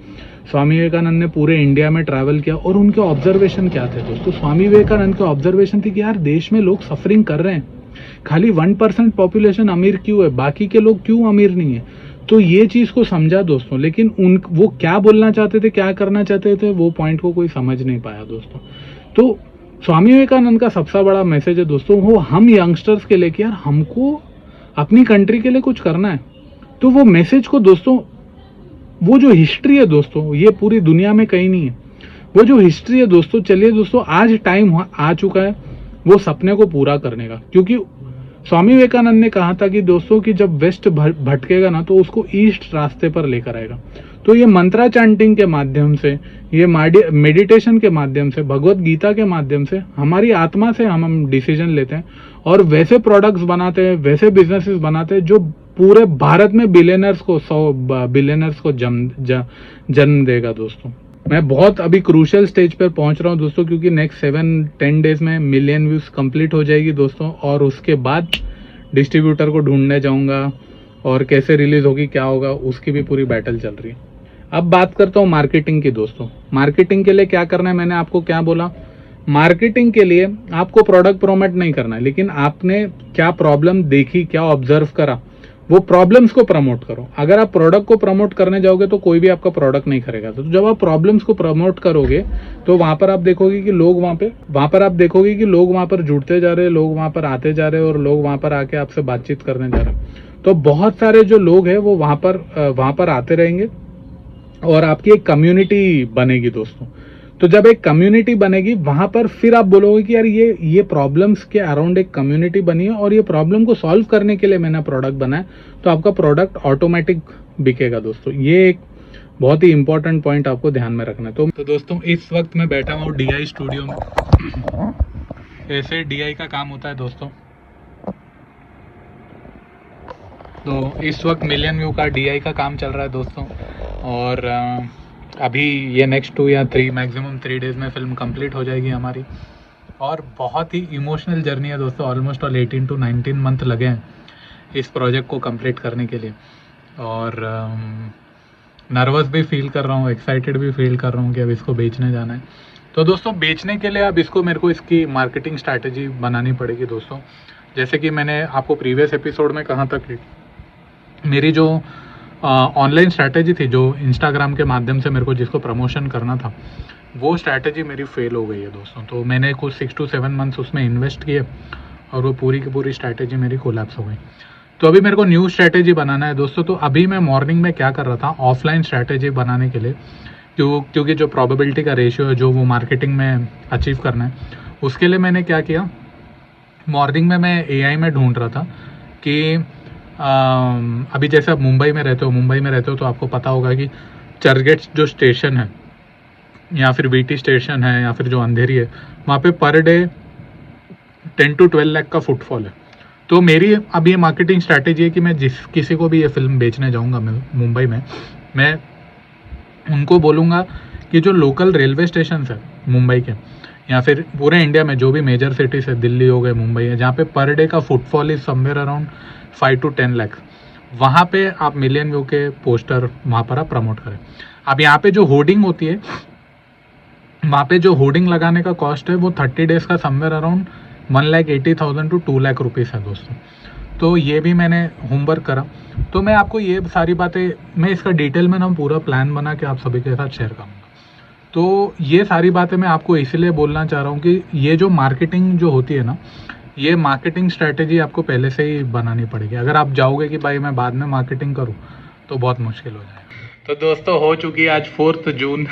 स्वामी विवेकानंद ने पूरे इंडिया में ट्रैवल किया और उनके ऑब्जर्वेशन क्या थे दोस्तों? स्वामी विवेकानंद के ऑब्जर्वेशन थी कि यार देश में लोग सफरिंग कर रहे हैं, खाली 1% पॉपुलेशन अमीर क्यों है, बाकी के लोग क्यों अमीर नहीं है? तो ये चीज को समझा दोस्तों, लेकिन वो क्या बोलना चाहते थे, क्या करना चाहते थे, वो पॉइंट को कोई समझ नहीं पाया दोस्तों। तो स्वामी विवेकानंद का सबसे बड़ा मैसेज है दोस्तों, वो हम यंगस्टर्स के लिए कि यार हमको अपनी कंट्री के लिए कुछ करना है। तो वो मैसेज को दोस्तों, वो जो हिस्ट्री है दोस्तों, ये पूरी दुनिया में कहीं नहीं है। वो जो हिस्ट्री है दोस्तों, चलिए दोस्तों आज टाइम आ चुका है वो सपने को पूरा करने का। क्योंकि स्वामी विवेकानंद ने कहा था कि दोस्तों कि जब वेस्ट भटकेगा ना तो उसको ईस्ट रास्ते पर लेकर आएगा। तो ये मंत्रा चैंटिंग के माध्यम से, ये मेडिटेशन के माध्यम से, भगवत गीता के माध्यम से हमारी आत्मा से हम डिसीजन लेते हैं और वैसे प्रोडक्ट्स बनाते हैं, वैसे बिजनेसेस बनाते हैं जो पूरे भारत में बिलियनर्स को 100 बिलियनर्स को जन्म देगा दोस्तों। मैं बहुत अभी क्रूशियल स्टेज पर पहुंच रहा हूं दोस्तों, क्योंकि नेक्स्ट 7-10 डेज में मिलियन व्यूज कंप्लीट हो जाएगी दोस्तों, और उसके बाद डिस्ट्रीब्यूटर को ढूंढने जाऊंगा और कैसे रिलीज होगी, क्या होगा, उसकी भी पूरी बैटल चल रही है। अब बात करता हूँ मार्केटिंग की दोस्तों। मार्केटिंग के लिए क्या करना है, मैंने आपको क्या बोला, मार्केटिंग के लिए आपको प्रोडक्ट प्रोमोट नहीं करना है, लेकिन आपने क्या प्रॉब्लम देखी, क्या ऑब्जर्व करा, वो प्रॉब्लम्स को प्रमोट करो। अगर आप प्रोडक्ट को प्रमोट करने जाओगे तो कोई भी आपका प्रोडक्ट नहीं खरीदेगा। तो जब आप प्रॉब्लम्स को प्रमोट करोगे तो वहां पर आप देखोगे कि लोग वहां पर जुड़ते जा रहे हैं, लोग वहां पर आते जा रहे हैं, और लोग वहां पर आके आपसे बातचीत करने जा रहे हैं। तो बहुत सारे जो लोग हैं वो वहां पर आते रहेंगे और आपकी एक कम्युनिटी बनेगी दोस्तों। तो जब एक कम्युनिटी बनेगी वहां पर फिर आप बोलोगे कि यार ये प्रॉब्लम्स के अराउंड एक कम्युनिटी बनी है और ये प्रॉब्लम को सॉल्व करने के लिए मैंने प्रोडक्ट बनाया, तो आपका प्रोडक्ट ऑटोमेटिक बिकेगा दोस्तों। ये एक बहुत ही इंपॉर्टेंट पॉइंट आपको ध्यान में रखना है। तो दोस्तों इस वक्त मैं बैठा हूँ DI स्टूडियो में। ऐसे DI का काम होता है दोस्तों। तो इस वक्त मिलियन व्यू का DI का काम चल रहा है दोस्तों, और अभी ये नेक्स्ट 2 या 3 मैक्सिमम 3 डेज में फिल्म कंप्लीट हो जाएगी हमारी। और बहुत ही इमोशनल जर्नी है दोस्तों, ऑलमोस्ट ऑल 18 to 19 मंथ लगे हैं इस प्रोजेक्ट को कंप्लीट करने के लिए। और नर्वस भी फील कर रहा हूँ, एक्साइटेड भी फील कर रहा हूँ कि अब इसको बेचने जाना है। तो दोस्तों बेचने के लिए अब इसको मेरे को इसकी मार्केटिंग स्ट्रैटेजी बनानी पड़ेगी दोस्तों। जैसे कि मैंने आपको प्रीवियस एपिसोड में कहा था कि मेरी जो ऑनलाइन स्ट्रैटेजी थी, जो इंस्टाग्राम के माध्यम से मेरे को जिसको प्रमोशन करना था, वो स्ट्रैटेजी मेरी फेल हो गई है दोस्तों। तो मैंने कुछ 6 to 7 मंथ्स उसमें इन्वेस्ट किए और वो पूरी की पूरी स्ट्रैटेजी मेरी कोलैप्स हो गई। तो अभी मेरे को न्यू स्ट्रैटेजी बनाना है दोस्तों। तो अभी मैं मॉर्निंग में क्या कर रहा था, ऑफलाइन स्ट्रैटेजी बनाने के लिए, क्योंकि जो प्रोबेबिलिटी का रेशियो है जो वो मार्केटिंग में अचीव करना है, उसके लिए मैंने क्या किया, मॉर्निंग में मैं एआई में ढूंढ रहा था कि अभी जैसे आप मुंबई में रहते हो तो आपको पता होगा कि चर्चगेट जो स्टेशन है या फिर वीटी स्टेशन है या फिर जो अंधेरी है, वहाँ पे पर डे 10 to 12 लाख का फुटफॉल है। तो मेरी अब ये मार्केटिंग स्ट्रैटेजी है कि मैं जिस किसी को भी ये फिल्म बेचने जाऊँगा मुंबई में, मैं उनको बोलूँगा कि जो लोकल रेलवे स्टेशन है मुंबई के या फिर पूरे इंडिया में जो भी मेजर सिटीज़ है, दिल्ली हो गए, मुंबई है, जहाँ पे पर डे का footfall is somewhere around 5 to 10 lakh, वहाँ पे आप मिलियन व्यू के पोस्टर वहाँ पर आप प्रमोट करें। अब यहाँ पे जो होर्डिंग होती है, वहाँ पे जो होर्डिंग लगाने का कॉस्ट है वो 30 डेज का somewhere around 1,80,000 to 2 lakh rupees है दोस्तों। तो ये भी मैंने होमवर्क करा। तो मैं आपको ये सारी बातें, मैं इसका डिटेल में ना पूरा प्लान बना के आप सभी के साथ शेयर करूँगा। तो ये सारी बातें मैं आपको इसलिए बोलना चाह रहा हूँ कि ये जो मार्केटिंग जो होती है ना, ये मार्केटिंग स्ट्रैटेजी आपको पहले से ही बनानी पड़ेगी। अगर आप जाओगे कि भाई मैं बाद में मार्केटिंग करूँ तो बहुत मुश्किल हो जाएगा। तो दोस्तों हो चुकी है आज 4 जून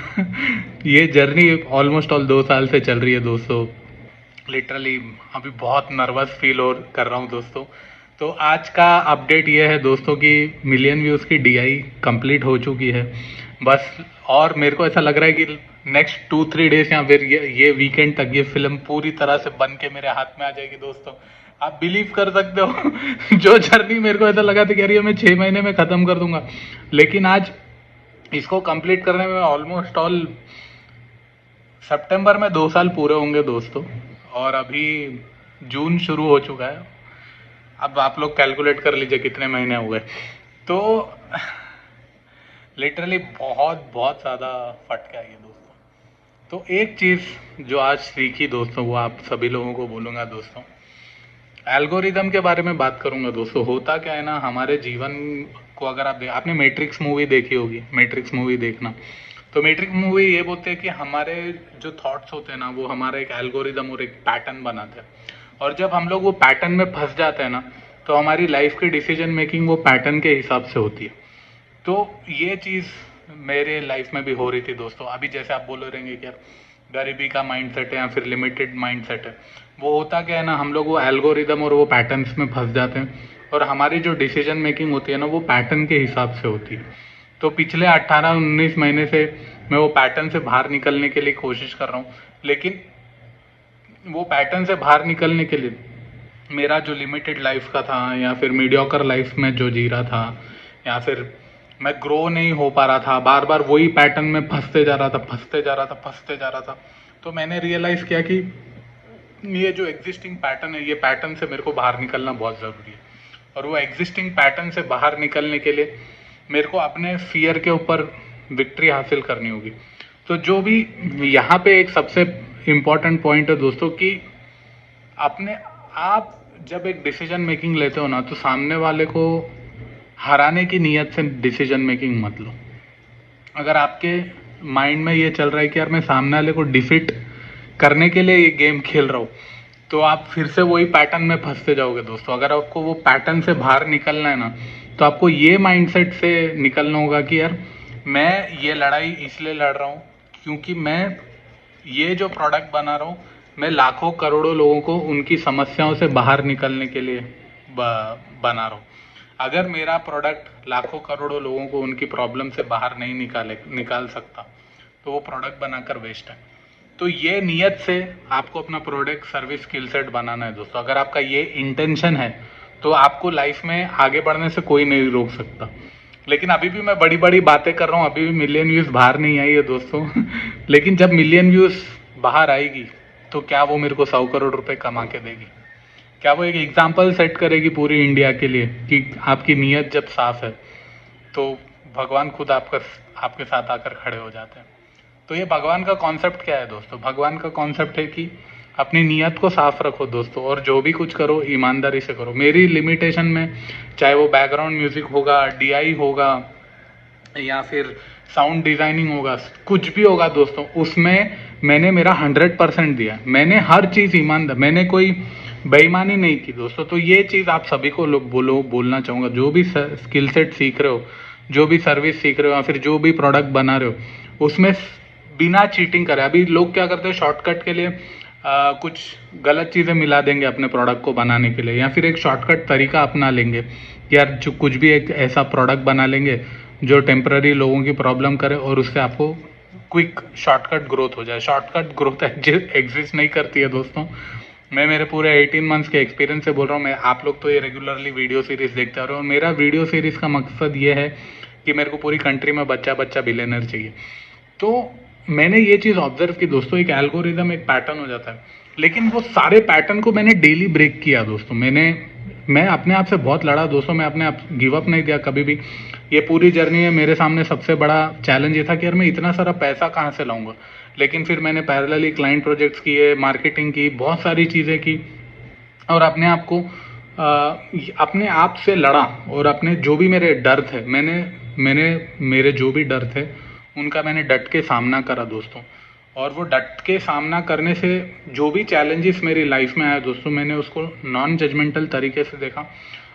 ये जर्नी ऑलमोस्ट 2 साल से चल रही है दोस्तों। लिटरली अभी बहुत नर्वस फील कर रहा हूँ दोस्तों। तो आज का अपडेट ये है दोस्तों कि मिलियन व्यूज़ की डीआई कंप्लीट हो चुकी है बस। और मेरे को ऐसा लग रहा है कि नेक्स्ट 2-3 डेज या फिर ये वीकेंड तक ये फिल्म पूरी तरह से बन के मेरे हाथ में आ जाएगी दोस्तों। आप बिलीव कर सकते हो जो जर्नी मेरे को ऐसा लगा था कि यार ये मैं 6 महीने में ख़त्म कर दूंगा, लेकिन आज इसको कंप्लीट करने में ऑलमोस्ट सितंबर में 2 साल पूरे होंगे दोस्तों। और अभी जून शुरू हो चुका है, अब आप लोग कैलकुलेट कर लीजिए कितने महीने हो गए। तो लिटरली बहुत बहुत ज़्यादा फटका है ये दोस्तों। तो एक चीज़ जो आज सीखी दोस्तों, वो आप सभी लोगों को बोलूँगा दोस्तों। एल्गोरिदम के बारे में बात करूँगा दोस्तों। होता क्या है ना, हमारे जीवन को अगर आपने मैट्रिक्स मूवी देखी होगी, मैट्रिक्स मूवी देखना। तो मैट्रिक्स मूवी ये बोलते हैं कि हमारे जो थॉट्स होते हैं ना, वो हमारा एक एल्गोरिदम और एक पैटर्न बनाते हैं। और जब हम लोग वो पैटर्न में फंस जाते हैं ना, तो हमारी लाइफ की डिसीजन मेकिंग वो पैटर्न के हिसाब से होती है। तो ये चीज़ मेरे लाइफ में भी हो रही थी दोस्तों। अभी जैसे आप बोल रहेंगे कि यार गरीबी का माइंडसेट है या फिर लिमिटेड माइंडसेट है, वो होता क्या है ना, हम लोग वो एल्गोरिदम और वो पैटर्न्स में फंस जाते हैं और हमारी जो डिसीजन मेकिंग होती है ना, वो पैटर्न के हिसाब से होती है। तो पिछले 18-19 महीने से मैं वो पैटर्न से बाहर निकलने के लिए कोशिश कर रहा हूँ, लेकिन वो पैटर्न से बाहर निकलने के लिए मेरा जो लिमिटेड लाइफ का था या फिर मीडियोकर लाइफ में जो जी रहा था, या फिर मैं ग्रो नहीं हो पा रहा था, बार बार वही पैटर्न में फंसते जा रहा था। तो मैंने रियलाइज़ किया कि ये जो एग्जिस्टिंग पैटर्न है, ये पैटर्न से मेरे को बाहर निकलना बहुत ज़रूरी है। और वो एग्जिस्टिंग पैटर्न से बाहर निकलने के लिए मेरे को अपने फियर के ऊपर विक्ट्री हासिल करनी होगी। तो जो भी यहाँ पे एक सबसे इम्पॉर्टेंट पॉइंट है दोस्तों कि अपने आप जब एक डिसीजन मेकिंग लेते हो ना, तो सामने वाले को हराने की नीयत से डिसीजन मेकिंग मत लो। अगर आपके माइंड में ये चल रहा है कि यार मैं सामने वाले को डिफीट करने के लिए ये गेम खेल रहा हूँ, तो आप फिर से वही पैटर्न में फंसते जाओगे दोस्तों। अगर आपको वो पैटर्न से बाहर निकलना है ना, तो आपको ये माइंडसेट से निकलना होगा कि यार मैं ये लड़ाई इसलिए लड़ रहा हूँ क्योंकि मैं ये जो प्रोडक्ट बना रहा हूँ, मैं लाखों करोड़ों लोगों को उनकी समस्याओं से बाहर निकलने के लिए बना रहा हूँ। अगर मेरा प्रोडक्ट लाखों करोड़ों लोगों को उनकी प्रॉब्लम से बाहर नहीं निकाल सकता, तो वो प्रोडक्ट बनाकर वेस्ट है। तो ये नियत से आपको अपना प्रोडक्ट सर्विस स्किल सेट बनाना है दोस्तों। अगर आपका ये इंटेंशन है, तो आपको लाइफ में आगे बढ़ने से कोई नहीं रोक सकता। लेकिन अभी भी मैं बड़ी बड़ी बातें कर रहा हूँ, अभी भी मिलियन व्यूज़ बाहर नहीं आई है दोस्तों लेकिन जब मिलियन व्यूज़ बाहर आएगी, तो क्या वो मेरे को 100 करोड़ रुपए कमा के देगी? क्या वो एक एग्जाम्पल सेट करेगी पूरी इंडिया के लिए कि आपकी नीयत जब साफ है, तो भगवान खुद आपके साथ आकर खड़े हो जाते हैं। तो ये भगवान का कॉन्सेप्ट क्या है दोस्तों? भगवान का कॉन्सेप्ट है कि अपनी नीयत को साफ रखो दोस्तों, और जो भी कुछ करो ईमानदारी से करो। मेरी लिमिटेशन में, चाहे वो बैकग्राउंड म्यूजिक होगा, डीआई होगा, या फिर साउंड डिजाइनिंग होगा, कुछ भी होगा दोस्तों, उसमें मैंने मेरा 100% दिया। मैंने हर चीज़ ईमानदार, मैंने कोई बेईमानी नहीं की दोस्तों। तो ये चीज़ आप सभी को लोग बोलना चाहूँगा, जो भी स्किल सेट सीख रहे हो, जो भी सर्विस सीख रहे हो, या फिर जो भी प्रोडक्ट बना रहे हो, उसमें बिना चीटिंग करे। अभी लोग क्या करते हैं, शॉर्टकट के लिए कुछ गलत चीज़ें मिला देंगे अपने प्रोडक्ट को बनाने के लिए, या फिर एक शॉर्टकट तरीका अपना लेंगे कि यार जो कुछ भी एक ऐसा प्रोडक्ट बना लेंगे जो टेम्पररी लोगों की प्रॉब्लम करे, और उससे आपको क्विक शॉर्टकट ग्रोथ हो जाए। शॉर्टकट ग्रोथ एग्जिस्ट नहीं करती है दोस्तों। मैं मेरे पूरे 18 मंथ्स के एक्सपीरियंस से बोल रहा हूँ। मैं, आप लोग तो ये रेगुलरली वीडियो सीरीज देखते आ रहे हो, और मेरा वीडियो सीरीज का मकसद ये है कि मेरे को पूरी कंट्री में बच्चा बिलियनर चाहिए। तो मैंने ये चीज़ ऑब्जर्व की दोस्तों, एक एल्गोरिदम, एक पैटर्न हो जाता है, लेकिन वो सारे पैटर्न को मैंने डेली ब्रेक किया दोस्तों। मैं अपने आप से बहुत लड़ा दोस्तों। मैं अपने आप गिव अप नहीं दिया कभी भी। ये पूरी जर्नी में मेरे सामने सबसे बड़ा चैलेंज ये था कि यार मैं इतना सारा पैसा कहाँ से लाऊंगा। लेकिन फिर मैंने पैरेलली क्लाइंट प्रोजेक्ट्स किए, मार्केटिंग की, बहुत सारी चीज़ें की, और अपने आप को अपने आप से लड़ा, और अपने जो भी मेरे डर थे, मेरे जो भी डर थे उनका मैंने डट के सामना करा दोस्तों। और वो डट के सामना करने से जो भी चैलेंजेस मेरी लाइफ में आए दोस्तों, मैंने उसको नॉन जजमेंटल तरीके से देखा,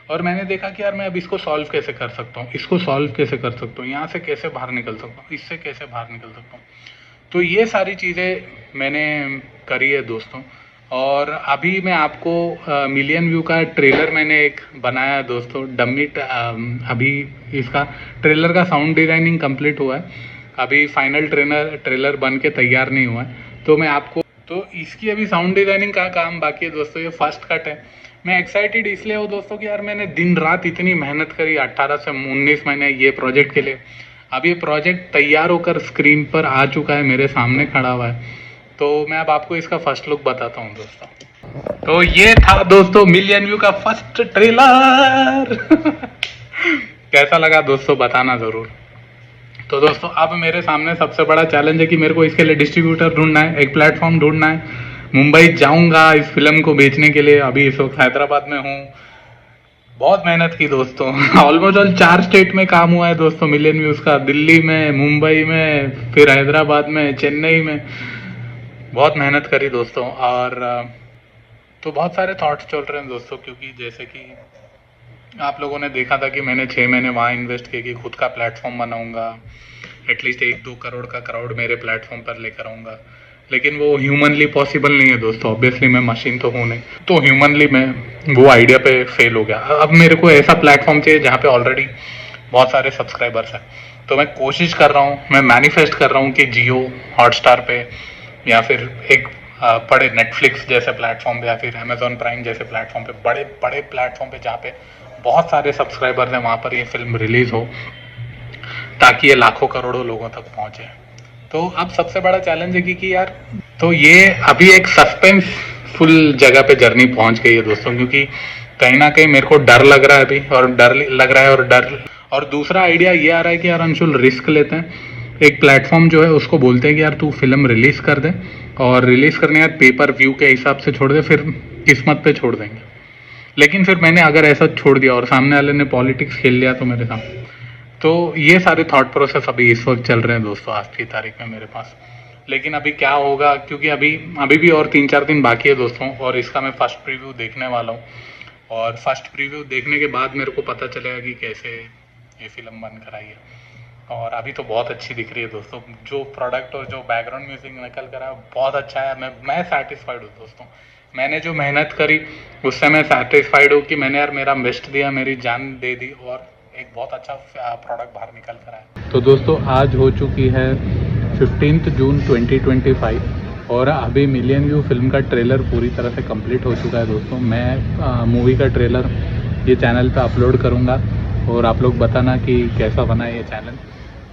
और मैंने देखा कि यार मैं अब इसको सॉल्व कैसे कर सकता हूँ, इसको सॉल्व कैसे कर सकता हूँ, यहाँ से कैसे बाहर निकल सकता हूँ, इससे कैसे बाहर निकल सकता हूँ। तो ये सारी चीज़ें मैंने करी है दोस्तों। और अभी मैं आपको मिलियन व्यू का ट्रेलर मैंने एक बनाया है दोस्तों, डम्मी। अभी इसका ट्रेलर का साउंड डिज़ाइनिंग कंप्लीट हुआ है, अभी फाइनल ट्रेलर बन के तैयार नहीं हुआ है। तो मैं आपको, तो इसकी अभी साउंड डिज़ाइनिंग का काम बाकी है दोस्तों। ये फर्स्ट कट है। मैं एक्साइटेड इसलिए हूँ दोस्तों कि यार मैंने दिन रात इतनी मेहनत करी 18 से 19 महीने ये प्रोजेक्ट के लिए। अब ये प्रोजेक्ट तैयार होकर स्क्रीन पर आ चुका है, मेरे सामने खड़ा हुआ है। तो मैं अब आपको इसका फर्स्ट लुक बताता हूँ दोस्तों। तो ये था दोस्तों मिलियन व्यू का फर्स्ट ट्रेलर। कैसा लगा दोस्तों, बताना ज़रूर। तो दोस्तों अब मेरे सामने सबसे बड़ा चैलेंज है कि मेरे को इसके लिए डिस्ट्रीब्यूटर ढूंढना है, एक प्लेटफॉर्म ढूंढना है। मुंबई जाऊंगा इस फिल्म को बेचने के लिए। अभी इस वक्त हैदराबाद में हूँ। बहुत मेहनत की दोस्तों। ऑलमोस्ट ऑल 4 स्टेट में काम हुआ है दोस्तों मिलियन व्यूज का, दिल्ली में, मुंबई में, फिर हैदराबाद में, चेन्नई में। बहुत मेहनत करी दोस्तों। और तो बहुत सारे थॉट्स चल रहे हैं दोस्तों, क्योंकि जैसे कि आप लोगों ने देखा था कि मैंने 6 महीने वहाँ इन्वेस्ट किए कि खुद का प्लेटफॉर्म बनाऊंगा, एटलीस्ट 1-2 करोड़ का क्राउड मेरे प्लेटफॉर्म पर लेकर आऊँगा। लेकिन वो ह्यूमनली पॉसिबल नहीं है दोस्तों। ऑब्वियसली मैं मशीन तो हूँ नहीं, तो ह्यूमनली मैं वो आइडिया पे फेल हो गया। अब मेरे को ऐसा प्लेटफॉर्म चाहिए जहाँ पे ऑलरेडी बहुत सारे सब्सक्राइबर्स हैं। तो मैं कोशिश कर रहा हूँ, मैं मैनिफेस्ट कर रहा हूँ कि जियो हॉटस्टार पे, या फिर एक बड़े नेटफ्लिक्स जैसे प्लेटफॉर्म पे, या फिर अमेजॉन प्राइम जैसे प्लेटफॉर्म पे, बड़े बड़े प्लेटफॉर्म पे जहाँ पे बहुत सारे सब्सक्राइबर्स हैं, वहाँ पर ये फिल्म रिलीज हो, ताकि ये लाखों करोड़ों लोगों तक पहुँचे। तो अब सबसे बड़ा चैलेंज है कि यार, तो ये अभी एक सस्पेंसफुल जगह पे जर्नी पहुंच गई है दोस्तों, क्योंकि कहीं ना कहीं मेरे को डर लग रहा है अभी, और डर लग रहा है, और दूसरा आइडिया ये आ रहा है कि यार अंशुल रिस्क लेते हैं। एक प्लेटफॉर्म जो है उसको बोलते हैं कि यार तू फिल्म रिलीज कर दे, और रिलीज करने यार पेपर व्यू के हिसाब से छोड़ दे, फिर किस्मत पे छोड़ देंगे। लेकिन फिर मैंने अगर ऐसा छोड़ दिया और सामने वाले ने पॉलिटिक्स खेल लिया तो मेरे सामने, तो ये सारे थॉट प्रोसेस अभी इस वक्त चल रहे हैं दोस्तों, आज की तारीख में मेरे पास। लेकिन अभी क्या होगा, क्योंकि अभी भी और 3-4 दिन बाकी है दोस्तों, और इसका मैं फर्स्ट प्रीव्यू देखने वाला हूँ। और फर्स्ट प्रीव्यू देखने के बाद मेरे को पता चलेगा कि कैसे ये फिल्म बनकर आई है। और अभी तो बहुत अच्छी दिख रही है दोस्तों। जो प्रोडक्ट और जो बैकग्राउंड म्यूजिक निकल कर आया बहुत अच्छा है। मैं सेटिस्फाइड हूँ दोस्तों। मैंने जो मेहनत करी उससे मैं सेटिस्फाइड हूँ कि मैंने यार मेरा बेस्ट दिया, मेरी जान दे दी, और एक बहुत अच्छा प्रोडक्ट बाहर निकल कर आया। तो दोस्तों आज हो चुकी है 15 जून 2025, और अभी मिलियन व्यू फिल्म का ट्रेलर पूरी तरह से कंप्लीट हो चुका है दोस्तों। मैं मूवी का ट्रेलर ये चैनल पे अपलोड करूँगा, और आप लोग बताना कि कैसा बना है ये चैनल।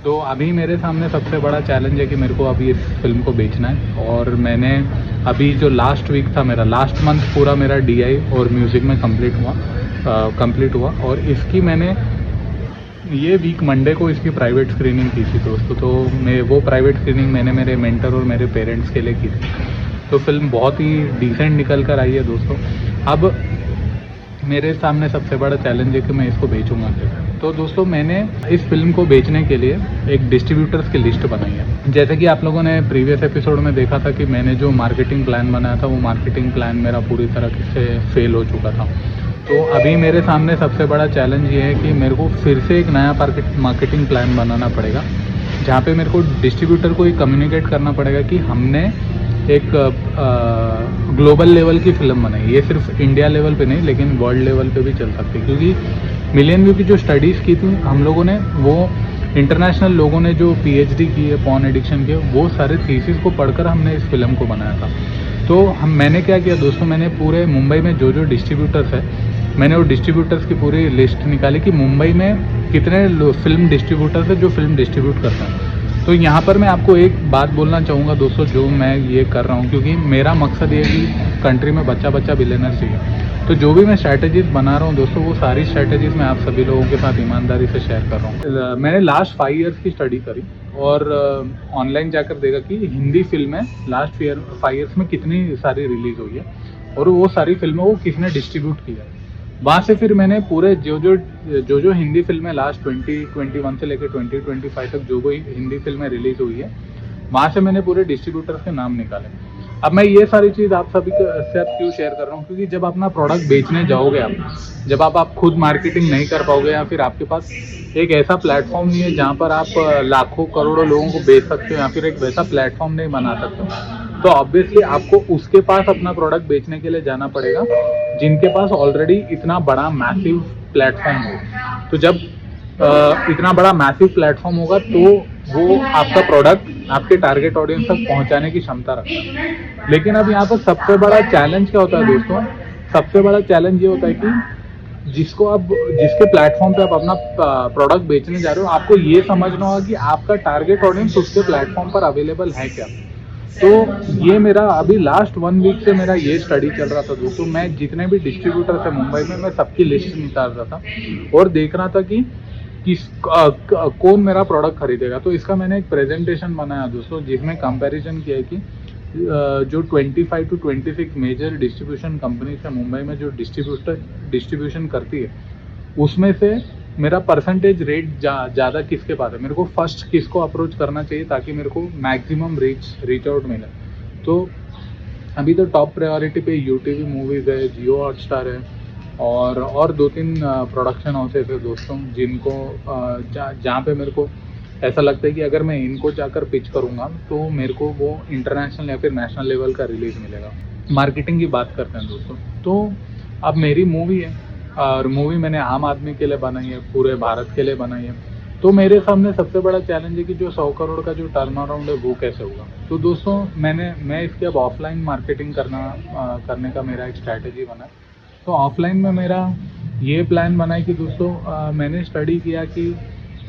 तो अभी मेरे सामने सबसे बड़ा चैलेंज है कि मेरे को अभी इस फिल्म को बेचना है। और मैंने अभी जो लास्ट वीक था मेरा, लास्ट मंथ पूरा मेरा DI और म्यूज़िक में कंप्लीट हुआ, और इसकी मैंने ये वीक मंडे को इसकी प्राइवेट स्क्रीनिंग की थी दोस्तों। तो मैं वो प्राइवेट स्क्रीनिंग मैंने मेरे मेंटर और मेरे पेरेंट्स के लिए की थी। तो फिल्म बहुत ही डिसेंट निकल कर आई है दोस्तों। अब मेरे सामने सबसे बड़ा चैलेंज है कि मैं इसको बेचूंगा कैसे। तो दोस्तों मैंने इस फिल्म को बेचने के लिए एक डिस्ट्रीब्यूटर्स की लिस्ट बनाई है। जैसे कि आप लोगों ने प्रीवियस एपिसोड में देखा था कि मैंने जो मार्केटिंग प्लान बनाया था वो मार्केटिंग प्लान मेरा पूरी तरह से फेल हो चुका था। तो अभी मेरे सामने सबसे बड़ा चैलेंज ये है कि मेरे को फिर से एक नया मार्केटिंग प्लान बनाना पड़ेगा, जहाँ पे मेरे को डिस्ट्रीब्यूटर को ही कम्युनिकेट करना पड़ेगा कि हमने एक ग्लोबल लेवल की फिल्म बनाई। ये सिर्फ इंडिया लेवल पे नहीं लेकिन वर्ल्ड लेवल पे भी चल सकती है, क्योंकि मिलियन व्यू की जो स्टडीज़ की थी हम लोगों ने, वो इंटरनेशनल लोगों ने जो पीएचडी की है पॉर्न एडिक्शन के, वो सारे थीसिस को पढ़कर हमने इस फिल्म को बनाया था। तो मैंने क्या किया दोस्तों, मैंने पूरे मुंबई में जो डिस्ट्रीब्यूटर्स है, मैंने वो डिस्ट्रीब्यूटर्स की पूरी लिस्ट निकाली कि मुंबई में कितने फिल्म डिस्ट्रीब्यूटर्स है जो फिल्म डिस्ट्रीब्यूट करते हैं। तो यहाँ पर मैं आपको एक बात बोलना चाहूँगा दोस्तों, जो मैं ये कर रहा हूँ, क्योंकि मेरा मकसद ये है कि कंट्री में बच्चा बिलियनर चाहिए। तो जो भी मैं स्ट्रैटेजीज बना रहा हूँ दोस्तों, वो सारी स्ट्रैटेजीज मैं आप सभी लोगों के साथ ईमानदारी से शेयर कर रहा हूँ। मैंने लास्ट 5 ईयर्स की स्टडी करी और ऑनलाइन जाकर देखा कि हिंदी फिल्में लास्ट 5 ईयर्स में कितनी सारी रिलीज हुई है और वो सारी फिल्मों को किसने डिस्ट्रीब्यूट किया है। वहाँ से फिर मैंने पूरे जो हिंदी फिल्में लास्ट 2021 से लेकर 2025 तक जो कोई हिंदी फिल्में रिलीज हुई है, वहाँ से मैंने पूरे डिस्ट्रीब्यूटर्स के नाम निकाले। अब मैं ये सारी चीज़ आप सभी के साथ क्यों शेयर कर रहा हूँ, क्योंकि जब अपना प्रोडक्ट बेचने जाओगे आप, जब आप खुद मार्केटिंग नहीं कर पाओगे या फिर आपके पास एक ऐसा प्लेटफॉर्म नहीं है जहाँ पर आप लाखों करोड़ों लोगों को बेच सकते हो या फिर एक वैसा प्लेटफॉर्म नहीं बना सकते हो, तो ऑब्वियसली आपको उसके पास अपना प्रोडक्ट बेचने के लिए जाना पड़ेगा जिनके पास ऑलरेडी इतना बड़ा मैसिव प्लेटफॉर्म हो। तो जब इतना बड़ा मैसिव प्लेटफॉर्म होगा तो वो आपका प्रोडक्ट आपके टारगेट ऑडियंस तक पहुंचाने की क्षमता रखता है। लेकिन अब यहाँ पर सबसे बड़ा चैलेंज क्या होता है दोस्तों, सबसे बड़ा चैलेंज ये होता है कि जिसके प्लेटफॉर्म पे आप अपना प्रोडक्ट बेचने जा रहे हो, आपको ये समझना होगा कि आपका टारगेट ऑडियंस उसके प्लेटफॉर्म पर अवेलेबल है क्या। तो ये मेरा अभी लास्ट 1 वीक से मेरा ये स्टडी चल रहा था दोस्तों। मैं जितने भी डिस्ट्रीब्यूटर थे मुंबई में, मैं सबकी लिस्ट निकाल रहा था और देख रहा था कि कौन मेरा प्रोडक्ट खरीदेगा। तो इसका मैंने एक प्रेजेंटेशन बनाया दोस्तों, जिसमें कंपैरिजन किया है कि जो 25 to 26 मेजर डिस्ट्रीब्यूशन कंपनीज है मुंबई में जो डिस्ट्रीब्यूशन करती है, उसमें से मेरा परसेंटेज रेट ज़्यादा किसके पास है, मेरे को फर्स्ट किसको अप्रोच करना चाहिए ताकि मेरे को मैक्सिमम रीच आउट मिले। तो अभी तो टॉप प्रायोरिटी पे यूटीवी मूवीज़ है, जियो हॉटस्टार है और 2-3 प्रोडक्शन हाउसेस है दोस्तों, जिनको जहाँ पे मेरे को ऐसा लगता है कि अगर मैं इनको जाकर पिच करूँगा तो मेरे को वो इंटरनेशनल या फिर नेशनल लेवल का रिलीज़ मिलेगा। मार्केटिंग की बात करते हैं दोस्तों, तो अब मेरी मूवी है और मूवी मैंने आम आदमी के लिए बनाई है, पूरे भारत के लिए बनाई है। तो मेरे सामने सबसे बड़ा चैलेंज है कि जो 100 करोड़ का जो टर्न अराउंड है वो कैसे होगा। तो दोस्तों मैं इसकी अब ऑफलाइन मार्केटिंग करने का मेरा एक स्ट्रैटेजी बना। तो ऑफलाइन में मेरा ये प्लान बना है कि दोस्तों मैंने स्टडी किया कि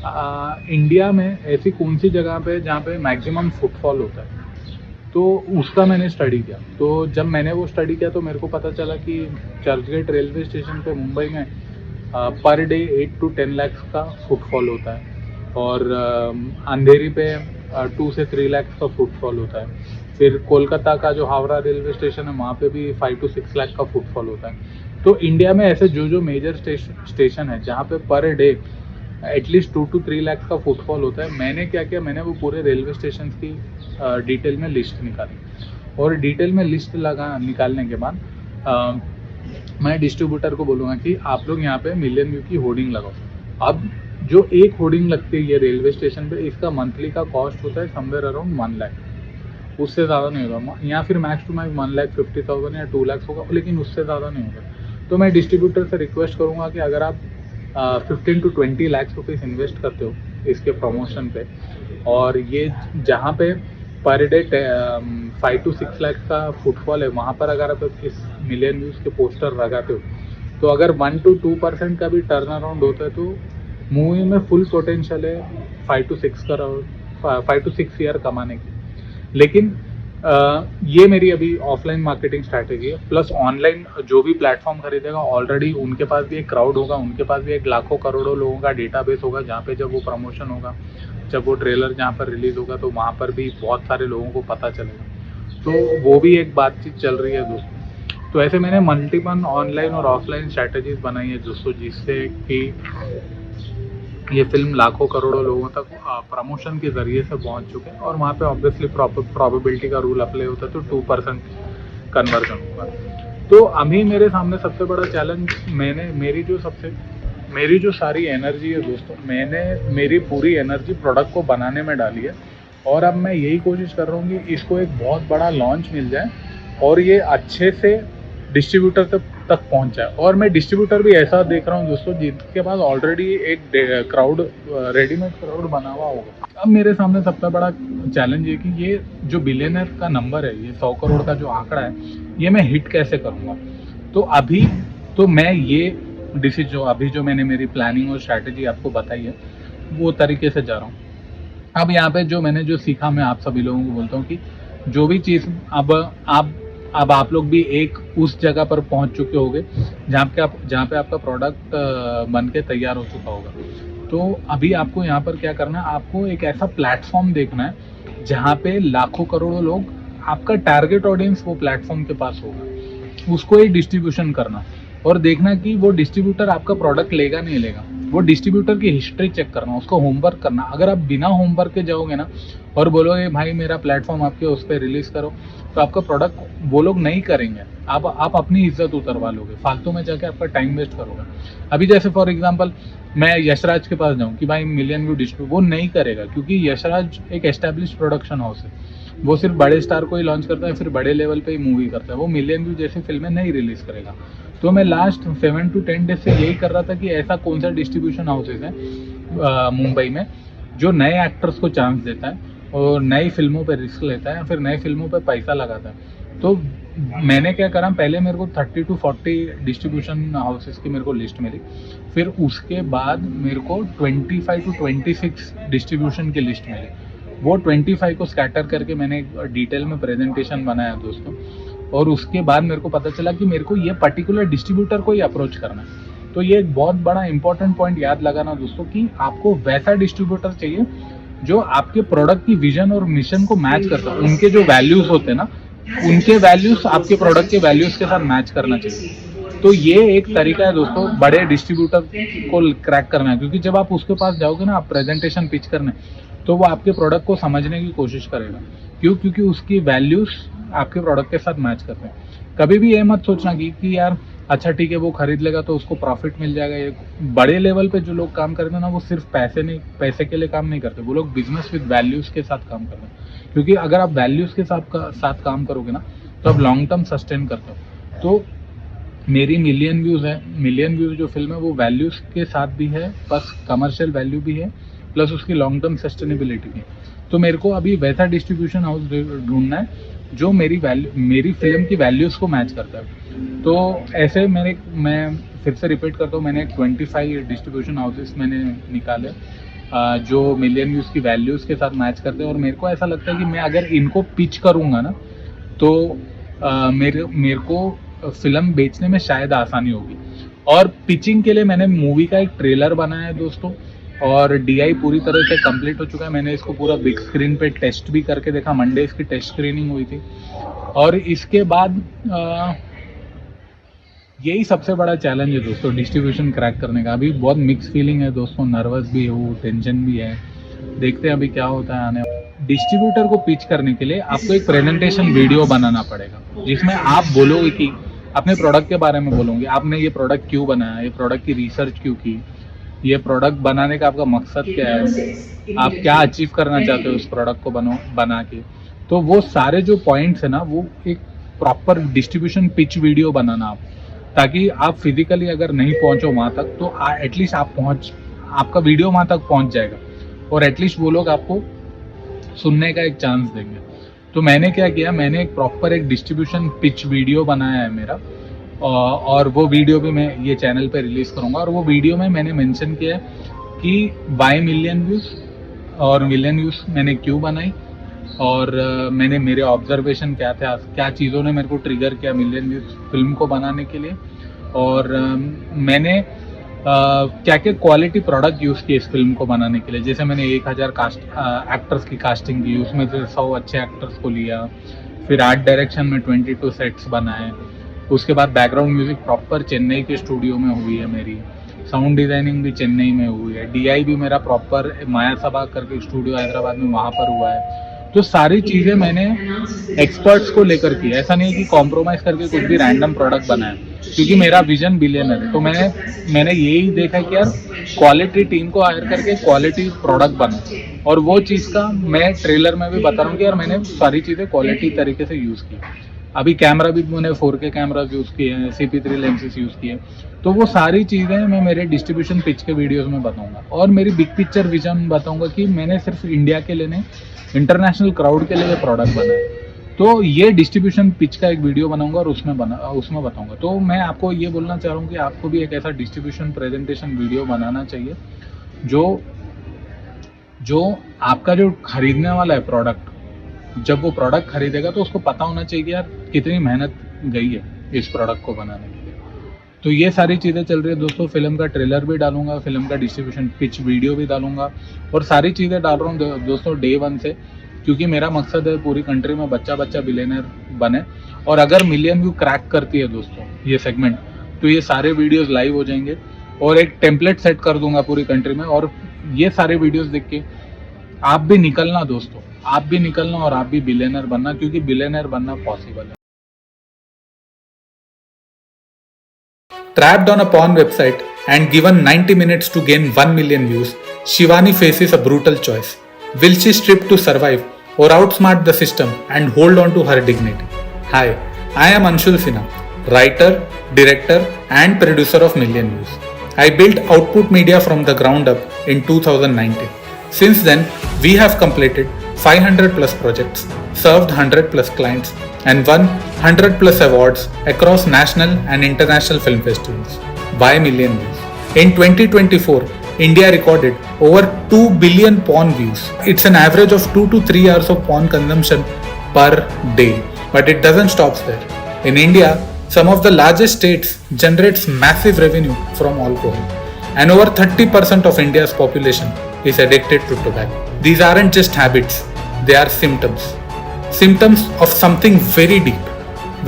इंडिया में ऐसी कौन सी जगह पे जहाँ पे मैक्सिमम फुटफॉल होता है, तो उसका मैंने स्टडी किया। तो जब मैंने वो स्टडी किया तो मेरे को पता चला कि चर्चगेट रेलवे स्टेशन पे मुंबई में पर डे 8 to 10 लाख का फुटफॉल होता है और अंधेरी पे 2 से 3 लाख का फुटफॉल होता है। फिर कोलकाता का जो हावड़ा रेलवे स्टेशन है वहाँ पे भी 5 to 6 लाख का फुटफॉल होता है। तो इंडिया में ऐसे जो मेजर स्टेशन है जहाँ पे per day at least 2 to 3 lakh का फुटफॉल होता है, मैंने क्या किया, मैंने वो पूरे रेलवे स्टेशन की डिटेल में लिस्ट निकाली और डिटेल में लिस्ट निकालने के बाद मैं डिस्ट्रीब्यूटर को बोलूँगा कि आप लोग यहाँ पे मिलियन व्यू की होर्डिंग लगाओ। अब जो एक होर्डिंग लगती है ये रेलवे स्टेशन पे, इसका मंथली का कॉस्ट होता है समवेयर अराउंड 1 लाख, उससे ज़्यादा नहीं होगा, या फिर मैक्स टू मैक्स 1,50,000 या 2 लाख होगा, लेकिन उससे ज़्यादा नहीं होगा। तो मैं डिस्ट्रीब्यूटर से रिक्वेस्ट करूँगा कि अगर आप 15 to 20 लाख रुपीज़ इन्वेस्ट करते हो इसके प्रमोशन पे, और ये जहाँ पे पर डे 5 to 6 लाख का फुटफॉल है, वहाँ पर अगर आप इस मिलियन व्यूज़ के पोस्टर लगाते हो, तो अगर 1 to 2% का भी टर्न अराउंड होता है तो मूवी में फुल पोटेंशियल है 5 to 6 ईयर कमाने की। लेकिन ये मेरी अभी ऑफलाइन मार्केटिंग स्ट्रैटेजी है। प्लस ऑनलाइन जो भी प्लेटफॉर्म खरीदेगा ऑलरेडी उनके पास भी एक क्राउड होगा, उनके पास भी एक लाखों करोड़ों लोगों का डेटाबेस होगा, जहाँ पे जब वो प्रमोशन होगा, जब वो ट्रेलर जहाँ पर रिलीज़ होगा तो वहाँ पर भी बहुत सारे लोगों को पता चलेगा। तो वो भी एक बातचीत चल रही है दोस्तों। तो ऐसे मैंने मल्टीपल ऑनलाइन और ऑफलाइन स्ट्रैटेजीज बनाई है दोस्तों, जिससे कि ये फिल्म लाखों करोड़ों लोगों तक प्रमोशन के ज़रिए से पहुंच चुके हैं। और वहाँ पे ऑब्वियसली प्रोबेबिलिटी का रूल अप्लाई होता है, तो 2% कन्वर्जन होगा। तो अभी मेरे सामने सबसे बड़ा चैलेंज, मेरी जो सारी एनर्जी है दोस्तों, मैंने मेरी पूरी एनर्जी प्रोडक्ट को बनाने में डाली है। और अब मैं यही कोशिश कर रहा हूँ कि इसको एक बहुत बड़ा लॉन्च मिल जाए और ये अच्छे से डिस्ट्रीब्यूटर तक पहुंच जाए। और मैं डिस्ट्रीब्यूटर भी ऐसा देख रहा हूँ दोस्तों जिसके पास ऑलरेडी एक क्राउड, रेडीमेड क्राउड बना हुआ होगा। अब मेरे सामने सबसे बड़ा चैलेंज है कि ये जो बिलियनर का नंबर है, ये 100 करोड़ का जो आंकड़ा है, ये मैं हिट कैसे करूँगा। तो अभी तो मैं ये अभी जो मैंने मेरी प्लानिंग और स्ट्रैटेजी आपको बताई है, वो तरीके से जा रहा हूँ। अब यहाँ पे जो मैंने सीखा, मैं आप सभी लोगों को बोलता हूँ कि जो भी चीज़ अब आप लोग भी एक उस जगह पर पहुंच चुके होंगे जहाँ पे आपका प्रोडक्ट बन के तैयार हो चुका होगा। तो अभी आपको यहाँ पर क्या करना है, आपको एक ऐसा प्लेटफॉर्म देखना है जहाँ पे लाखों करोड़ों लोग, आपका टारगेट ऑडियंस वो प्लेटफॉर्म के पास होगा, उसको एक डिस्ट्रीब्यूशन करना और देखना कि वो डिस्ट्रीब्यूटर आपका प्रोडक्ट लेगा नहीं लेगा। वो डिस्ट्रीब्यूटर की हिस्ट्री चेक करना, उसको होमवर्क करना। अगर आप बिना होमवर्क के जाओगे ना और बोलोगे भाई मेरा प्लेटफॉर्म आपके उस पर रिलीज करो, तो आपका प्रोडक्ट वो लोग नहीं करेंगे। आप अपनी इज्जत उतरवा लोगे, फालतू में जाके आपका टाइम वेस्ट करोगे। अभी जैसे फॉर एग्जांपल मैं यशराज के पास जाऊं कि भाई मिलियन व्यू डिस्ट्रीब्यूट, वो नहीं करेगा, क्योंकि यशराज एक एस्टेब्लिश प्रोडक्शन हाउस है। वो सिर्फ बड़े स्टार को ही लॉन्च करता है, फिर बड़े लेवल पे ही मूवी करता है। वो मिलियन व्यू जैसी फिल्में नहीं रिलीज करेगा। तो मैं लास्ट 7 to 10 डेज से यही कर रहा था कि ऐसा कौन सा डिस्ट्रीब्यूशन हाउसेज है मुंबई में जो नए एक्टर्स को चांस देता है और नई फिल्मों पे रिस्क लेता है, फिर नई फिल्मों पे पैसा लगाता है। तो मैंने क्या करा, पहले मेरे को 30 to 40 डिस्ट्रीब्यूशन हाउसेस की मेरे को लिस्ट मिली। फिर उसके बाद मेरे को 25 to 26 डिस्ट्रीब्यूशन की लिस्ट मिली। वो 25 को स्कैटर करके मैंने एक डिटेल में प्रेजेंटेशन बनाया दोस्तों। और उसके बाद मेरे को पता चला कि मेरे को ये पर्टिकुलर डिस्ट्रीब्यूटर को ही अप्रोच करना है। तो ये एक बहुत बड़ा इंपॉर्टेंट पॉइंट याद लगाना दोस्तों कि आपको वैसा डिस्ट्रीब्यूटर चाहिए जो आपके प्रोडक्ट की विजन और मिशन को मैच करता है। उनके जो वैल्यूज होते हैं ना, उनके वैल्यूज आपके प्रोडक्ट के वैल्यूज के साथ मैच करना चाहिए। तो ये एक तरीका है दोस्तों बड़े डिस्ट्रीब्यूटर को क्रैक करना है, क्योंकि जब आप उसके पास जाओगे ना, आप प्रेजेंटेशन पिच करने, तो वो आपके प्रोडक्ट को समझने की कोशिश करेगा। क्योंकि उसकी वैल्यूज आपके प्रोडक्ट के साथ मैच करते हैं। कभी भी ये मत सोचना कि यार अच्छा ठीक है वो खरीद लेगा तो उसको प्रॉफिट मिल जाएगा। ये बड़े लेवल पे जो लोग काम करते हैं ना, वो सिर्फ पैसे के लिए काम नहीं करते, वो लोग बिजनेस विद वैल्यूज के साथ काम करते हैं। क्योंकि अगर आप वैल्यूज के साथ काम करोगे ना, तो आप लॉन्ग टर्म सस्टेन करते हो। तो मेरी मिलियन व्यूज जो फिल्म है वो वैल्यूज के साथ भी है, प्लस कमर्शियल वैल्यू भी है, प्लस उसकी लॉन्ग टर्म सस्टेनेबिलिटी भी है। तो मेरे को अभी वैसा डिस्ट्रीब्यूशन हाउस ढूंढना है जो मेरी फिल्म की वैल्यूज को मैच करता है। तो ऐसे मैं फिर से रिपीट करता हूँ, मैंने 25 डिस्ट्रीब्यूशन हाउसेस मैंने निकाले जो मिलियन व्यूज की वैल्यूज के साथ मैच करते हैं। और मेरे को ऐसा लगता है कि मैं अगर इनको पिच करूँगा ना, तो मेरे को फिल्म बेचने में शायद आसानी होगी। और पिचिंग के लिए मैंने मूवी का एक ट्रेलर बनाया है दोस्तों, और DI पूरी तरह से कंप्लीट हो चुका है। मैंने इसको पूरा बिग स्क्रीन पे टेस्ट भी करके देखा, मंडे इसकी टेस्ट स्क्रीनिंग हुई थी। और इसके बाद यही सबसे बड़ा चैलेंज है दोस्तों डिस्ट्रीब्यूशन क्रैक करने का। अभी बहुत मिक्स फीलिंग है दोस्तों, नर्वस भी हूँ, टेंशन भी है, देखते हैं अभी क्या होता है आने। डिस्ट्रीब्यूटर को पिच करने के लिए आपको एक प्रेजेंटेशन वीडियो बनाना पड़ेगा, जिसमें आप बोलोगे कि अपने प्रोडक्ट के बारे में बोलोगे, आपने ये प्रोडक्ट क्यों बनाया, ये प्रोडक्ट की रिसर्च क्यों की, ये प्रोडक्ट बनाने का आपका मकसद क्या है, आप क्या अचीव करना चाहते हो उस प्रोडक्ट को बना के। तो वो सारे जो पॉइंट्स है ना, वो एक प्रॉपर डिस्ट्रीब्यूशन पिच वीडियो बनाना आप, ताकि आप फिजिकली अगर नहीं पहुंचो वहां तक, तो एटलीस्ट आपका वीडियो वहां तक पहुंच जाएगा और एटलीस्ट वो लोग आपको सुनने का एक चांस देंगे। तो मैंने क्या किया, मैंने एक प्रॉपर एक डिस्ट्रीब्यूशन पिच वीडियो बनाया है मेरा, और वो वीडियो भी मैं ये चैनल पे रिलीज करूंगा। और वो वीडियो में मैंने मेंशन किया है कि बाय मिलियन व्यूज, और मिलियन व्यूज मैंने क्यों बनाई, और मैंने मेरे ऑब्जर्वेशन क्या थे, क्या चीज़ों ने मेरे को ट्रिगर किया मिलियन व्यूज फिल्म को बनाने के लिए, और मैंने क्या क्या क्वालिटी प्रोडक्ट यूज़ किए इस फिल्म को बनाने के लिए। जैसे मैंने 1000 एक्टर्स की कास्टिंग की, उसमें से 100 अच्छे एक्टर्स को लिया, फिर आर्ट डायरेक्शन में 22 सेट्स बनाए, उसके बाद बैकग्राउंड म्यूजिक प्रॉपर चेन्नई के स्टूडियो में हुई है मेरी, साउंड डिजाइनिंग भी चेन्नई में हुई है, डीआई भी मेरा प्रॉपर माया सभा करके स्टूडियो हैदराबाद में वहाँ पर हुआ है। तो सारी चीज़ें मैंने एक्सपर्ट्स को लेकर की, ऐसा नहीं कि कॉम्प्रोमाइज़ करके कुछ भी रैंडम प्रोडक्ट बनाया, क्योंकि मेरा विजन बिलियनर है। तो मैंने यही देखा कि यार क्वालिटी टीम को हायर करके क्वालिटी प्रोडक्ट बना, और वो चीज़ का मैं ट्रेलर में भी बता रहा हूँ कि यार मैंने सारी चीज़ें क्वालिटी तरीके से यूज़ की। अभी कैमरा भी मैंने 4K कैमराज यूज़ किए हैं, CP3 लेंसेज यूज़ किए, तो वो सारी चीज़ें मैं मेरे डिस्ट्रीब्यूशन पिच के वीडियोस में बताऊंगा, और मेरी बिग पिक्चर विजन बताऊंगा कि मैंने सिर्फ इंडिया के लिए नहीं, इंटरनेशनल क्राउड के लिए प्रोडक्ट बनाए। तो ये डिस्ट्रीब्यूशन पिच का एक वीडियो बनाऊंगा और उसमें बताऊंगा। तो मैं आपको ये बोलना चाह रहा हूँ कि आपको भी एक ऐसा डिस्ट्रीब्यूशन प्रेजेंटेशन वीडियो बनाना चाहिए जो आपका जो खरीदने वाला है प्रोडक्ट, जब वो प्रोडक्ट खरीदेगा तो उसको पता होना चाहिए कि यार कितनी मेहनत गई है इस प्रोडक्ट को बनाने के लिए। तो ये सारी चीज़ें चल रही है दोस्तों। फिल्म का ट्रेलर भी डालूंगा, फिल्म का डिस्ट्रीब्यूशन पिच वीडियो भी डालूंगा, और सारी चीज़ें डाल रहा हूँ दोस्तों डे 1 से, क्योंकि मेरा मकसद है पूरी कंट्री में बच्चा बिलियनर बने। और अगर मिलियन व्यू क्रैक करती है दोस्तों ये सेगमेंट, तो ये सारे वीडियोस लाइव हो जाएंगे, और एक टेम्पलेट सेट कर दूंगा पूरी कंट्री में, और ये सारे वीडियोस देख के आप भी निकलना दोस्तों, आप भी निकलना और आप भी बिलियनर बनना, क्योंकि बिलियनर बनना पॉसिबल है। Trapped on a porn website and given 90 minutes to gain 1 million views, Shivani faces a brutal choice. Will she strip to survive or outsmart the system and hold on to her dignity? Hi, I am Anshul Sinha, writer, director and producer of Million Views. I built Output Media from the ground up in 2019. Since then, we have completed 500 plus projects, served 100 plus clients, and won 100 plus awards across national and international film festivals. By Million Views. In 2024, India recorded over 2 billion porn views. It's an average of 2 to 3 hours of porn consumption per day. But it doesn't stop there. In India, some of the largest states generates massive revenue from alcohol, and over 30% of India's population is addicted to tobacco. These aren't just habits, they are symptoms. Symptoms of something very deep.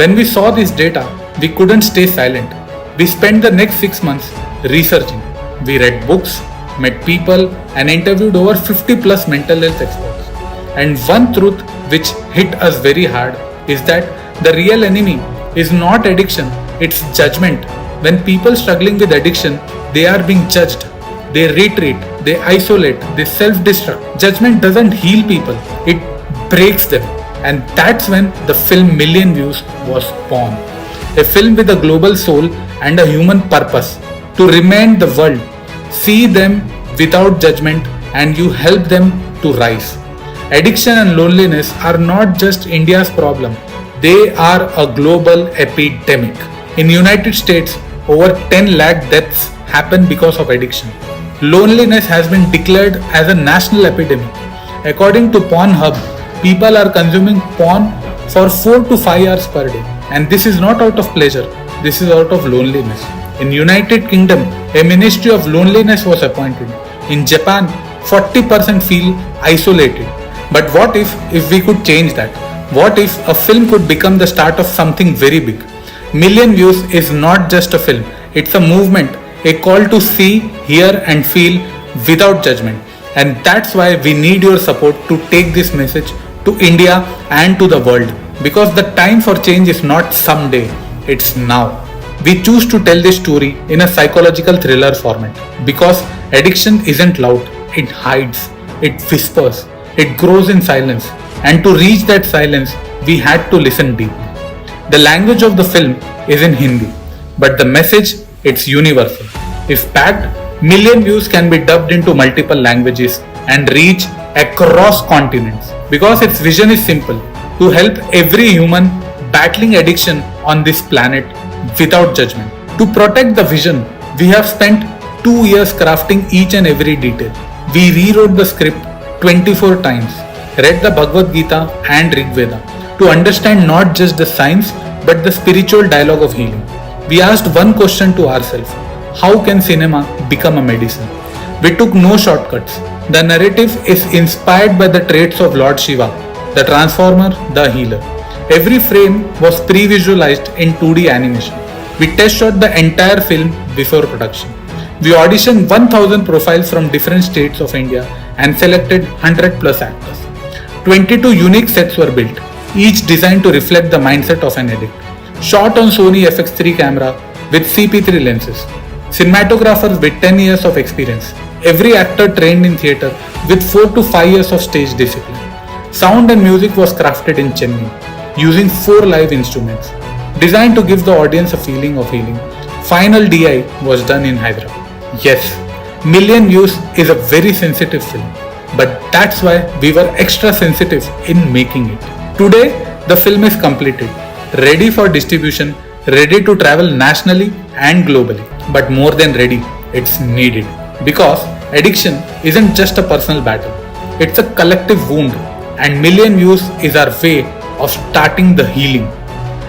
When we saw this data, we couldn't stay silent. We spent the next 6 months researching. We read books, met people, and interviewed over 50 plus mental health experts. And one truth which hit us very hard is that the real enemy is not addiction, it's judgment. When people struggling with addiction, they are being judged. They retreat, they isolate, they self-destruct. Judgment doesn't heal people, it breaks them. And that's when the film Million Views was born. A film with a global soul and a human purpose to remind the world, see them without judgment, and you help them to rise. Addiction and loneliness are not just India's problem, they are a global epidemic. In United States, over 10 lakh deaths happen because of addiction. Loneliness has been declared as a national epidemic. According to Pornhub, people are consuming porn for 4 to 5 hours per day, and this is not out of pleasure, this is out of loneliness. In United Kingdom, a ministry of loneliness was appointed. In Japan, 40% feel isolated. But what if we could change that? What if a film could become the start of something very big? Million Views is not just a film, it's a movement, a call to see, hear and feel without judgment. And that's why we need your support to take this message to India and to the world. Because the time for change is not someday, it's now. We choose to tell this story in a psychological thriller format. Because addiction isn't loud, it hides, it whispers, it grows in silence. And to reach that silence, we had to listen deeply. The language of the film is in Hindi, but the message, it's universal. If packed, Million Views can be dubbed into multiple languages and reach across continents. Because its vision is simple, to help every human battling addiction on this planet without judgment. To protect the vision, we have spent 2 years crafting each and every detail. We rewrote the script 24 times. read the Bhagavad Gita and Rig Veda to understand not just the science but the spiritual dialogue of healing. We asked one question to ourselves: how can cinema become a medicine? We took no shortcuts. The narrative is inspired by the traits of Lord Shiva, the transformer, the healer. Every frame was pre-visualized in 2D animation. We test shot the entire film before production. We auditioned 1000 profiles from different states of India and selected 100 plus actors. 22 unique sets were built, each designed to reflect the mindset of an addict. Shot on Sony FX3 camera with CP3 lenses. Cinematographers with 10 years of experience. Every actor trained in theatre with 4 to 5 years of stage discipline. Sound and music was crafted in Chennai using 4 live instruments, designed to give the audience a feeling of healing. Final DI was done in Hyderabad. Yes, Million Views is a very sensitive film, but that's why we were extra sensitive in making it. Today, the film is completed, ready for distribution, ready to travel nationally and globally. But more than ready, it's needed. Because addiction isn't just a personal battle, it's a collective wound, and Million Views is our way of starting the healing.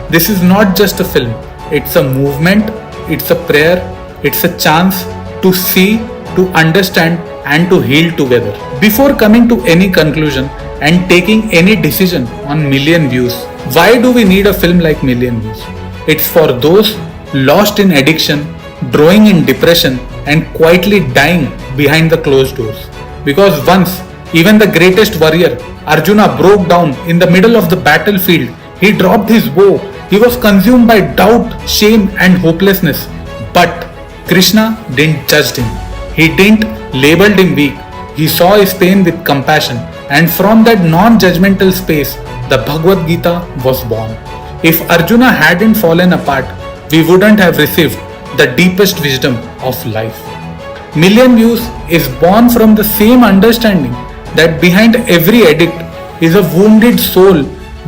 This is not just a film, it's a movement, it's a prayer, it's a chance to see, to understand, and to heal together. Before coming to any conclusion and taking any decision on Million Views, why do we need a film like Million Views? It's for those lost in addiction, drawing in depression, and quietly dying behind the closed doors. Because once, even the greatest warrior, Arjuna, broke down in the middle of the battlefield. He dropped his bow. He was consumed by doubt, shame, and hopelessness. But Krishna didn't judge him. He didn't label him weak. He saw his pain with compassion. And from that non-judgmental space, the Bhagavad Gita was born. If Arjuna hadn't fallen apart, we wouldn't have received the deepest wisdom of life. Million Views is born from the same understanding that behind every addict is a wounded soul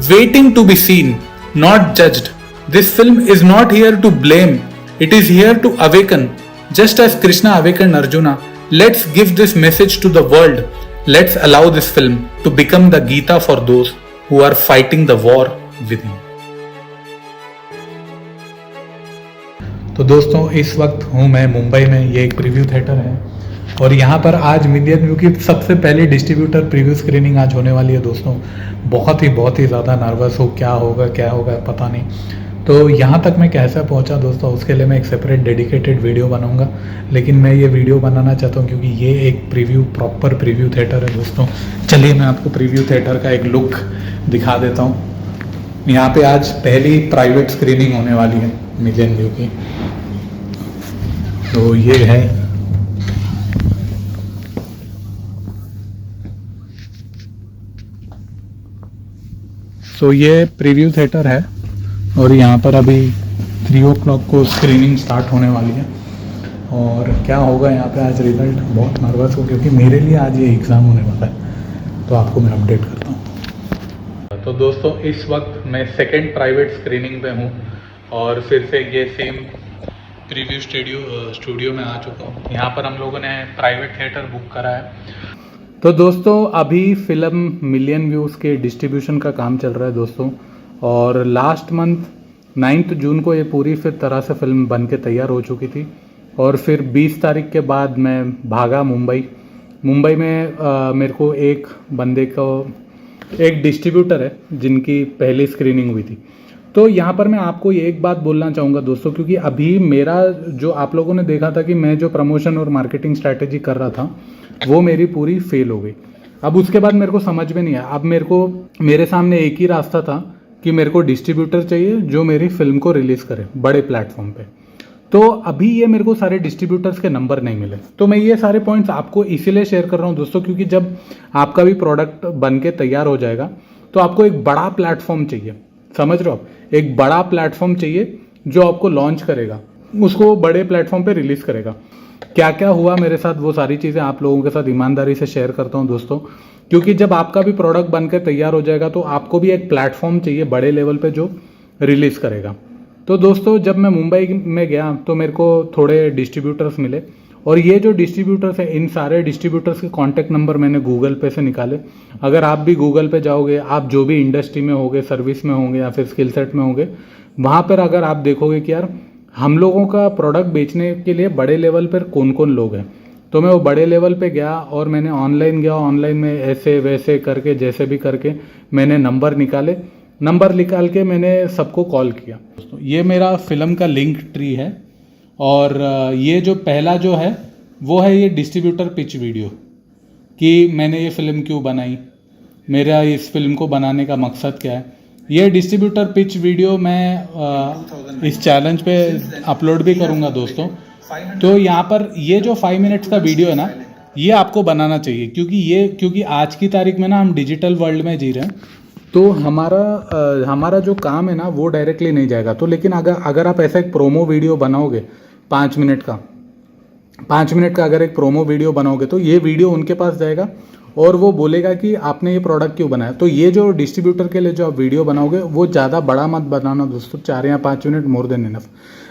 waiting to be seen, not judged. This film is not here to blame, it is here to awaken. Just as Krishna awakened Arjuna, let's give this message to the world. Let's allow this film to become the Gita for those who are fighting the war within. तो दोस्तों इस वक्त हूँ मैं मुंबई में, ये एक preview theatre है और यहाँ पर आज मिलियन व्यू की सबसे पहली डिस्ट्रीब्यूटर प्रीव्यू स्क्रीनिंग आज होने वाली है दोस्तों। बहुत ही ज़्यादा नर्वस हूँ, क्या होगा पता नहीं। तो यहाँ तक मैं कैसे पहुँचा दोस्तों, उसके लिए मैं एक सेपरेट डेडिकेटेड वीडियो बनाऊँगा, लेकिन मैं ये वीडियो बनाना चाहता हूँ क्योंकि ये एक प्रॉपर प्रीव्यू थिएटर है दोस्तों। चलिए मैं आपको प्रीव्यू थिएटर का एक लुक दिखा देता हूँ। यहाँ पे आज पहली प्राइवेट स्क्रीनिंग होने वाली है मिलियन व्यू की। तो ये है ये प्रीव्यू थिएटर है और यहाँ पर अभी 3 o'clock को स्क्रीनिंग स्टार्ट होने वाली है। और क्या होगा यहाँ पे आज रिजल्ट, बहुत नर्वस हूँ क्योंकि मेरे लिए आज ये एग्ज़ाम होने वाला है। तो आपको मैं अपडेट करता हूँ। तो दोस्तों इस वक्त मैं सेकंड प्राइवेट स्क्रीनिंग पे हूँ और फिर से ये सेम प्रीव्यू स्टूडियो में आ चुका हूँ। यहाँ पर हम लोगों ने प्राइवेट थिएटर बुक करा है। तो दोस्तों अभी फिल्म मिलियन व्यूज़ के डिस्ट्रीब्यूशन का काम चल रहा है दोस्तों, और लास्ट मंथ 9 जून को ये पूरी फिर तरह से फिल्म बन के तैयार हो चुकी थी। और फिर 20 तारीख के बाद मैं भागा मुंबई में मेरे को एक बंदे को, एक डिस्ट्रीब्यूटर है जिनकी पहली स्क्रीनिंग हुई थी। तो यहाँ पर मैं आपको ये एक बात बोलना चाहूँगा दोस्तों, क्योंकि अभी मेरा जो आप लोगों ने देखा था कि मैं जो प्रमोशन और मार्केटिंग स्ट्रैटेजी कर रहा था वो मेरी पूरी फेल हो गई। अब उसके बाद मेरे को समझ में नहीं आया। अब मेरे सामने एक ही रास्ता था कि मेरे को डिस्ट्रीब्यूटर चाहिए जो मेरी फिल्म को रिलीज़ करे बड़े प्लेटफॉर्म पे। तो अभी ये मेरे को सारे डिस्ट्रीब्यूटर्स के नंबर नहीं मिले। तो मैं ये सारे पॉइंट्स आपको इसीलिए शेयर कर रहा हूँ दोस्तों, क्योंकि जब आपका भी प्रोडक्ट बन के तैयार हो जाएगा तो आपको एक बड़ा प्लेटफॉर्म चाहिए, समझ रहे हो आप, एक बड़ा प्लेटफॉर्म चाहिए जो आपको लॉन्च करेगा, उसको बड़े प्लेटफॉर्म पे रिलीज़ करेगा। क्या क्या हुआ मेरे साथ वो सारी चीज़ें आप लोगों के साथ ईमानदारी से शेयर करता हूँ दोस्तों, क्योंकि जब आपका भी प्रोडक्ट बनकर तैयार हो जाएगा तो आपको भी एक प्लेटफॉर्म चाहिए बड़े लेवल पे जो रिलीज़ करेगा। तो दोस्तों जब मैं मुंबई में गया तो मेरे को थोड़े डिस्ट्रीब्यूटर्स मिले और ये जो डिस्ट्रीब्यूटर्स हैं, इन सारे डिस्ट्रीब्यूटर्स के कॉन्टैक्ट नंबर मैंने गूगल पे से निकाले। अगर आप भी गूगल पे जाओगे, आप जो भी इंडस्ट्री में होंगे, सर्विस में होंगे या फिर स्किल सेट में होंगे, वहाँ पर अगर आप देखोगे कि यार हम लोगों का प्रोडक्ट बेचने के लिए बड़े लेवल पर कौन कौन लोग हैं, तो मैं वो बड़े लेवल पे गया और मैंने ऑनलाइन गया, ऑनलाइन में ऐसे वैसे करके जैसे भी करके मैंने नंबर निकाल के मैंने सबको कॉल किया। दोस्तों ये मेरा फिल्म का लिंक ट्री है और ये जो पहला जो है वो है ये डिस्ट्रीब्यूटर पिच वीडियो कि मैंने ये फिल्म क्यों बनाई, मेरा इस फिल्म को बनाने का मकसद क्या है। ये डिस्ट्रीब्यूटर पिच वीडियो मैं इस चैलेंज पे अपलोड भी करूँगा दोस्तों। तो यहाँ पर ये जो 5 मिनट्स का वीडियो है ना, ये आपको बनाना चाहिए क्योंकि आज की तारीख में ना हम डिजिटल वर्ल्ड में जी रहे हैं, तो हमारा जो काम है ना वो डायरेक्टली नहीं जाएगा। तो लेकिन अगर आप ऐसा एक प्रोमो वीडियो बनाओगे 5 मिनट का अगर एक प्रोमो वीडियो बनाओगे तो ये वीडियो उनके पास जाएगा और वो बोलेगा कि आपने ये प्रोडक्ट क्यों बनाया। तो ये जो डिस्ट्रीब्यूटर के लिए जो आप वीडियो बनाओगे वो ज़्यादा बड़ा मत बनाना दोस्तों, 4 या 5 मिनट मोर देन इनफ।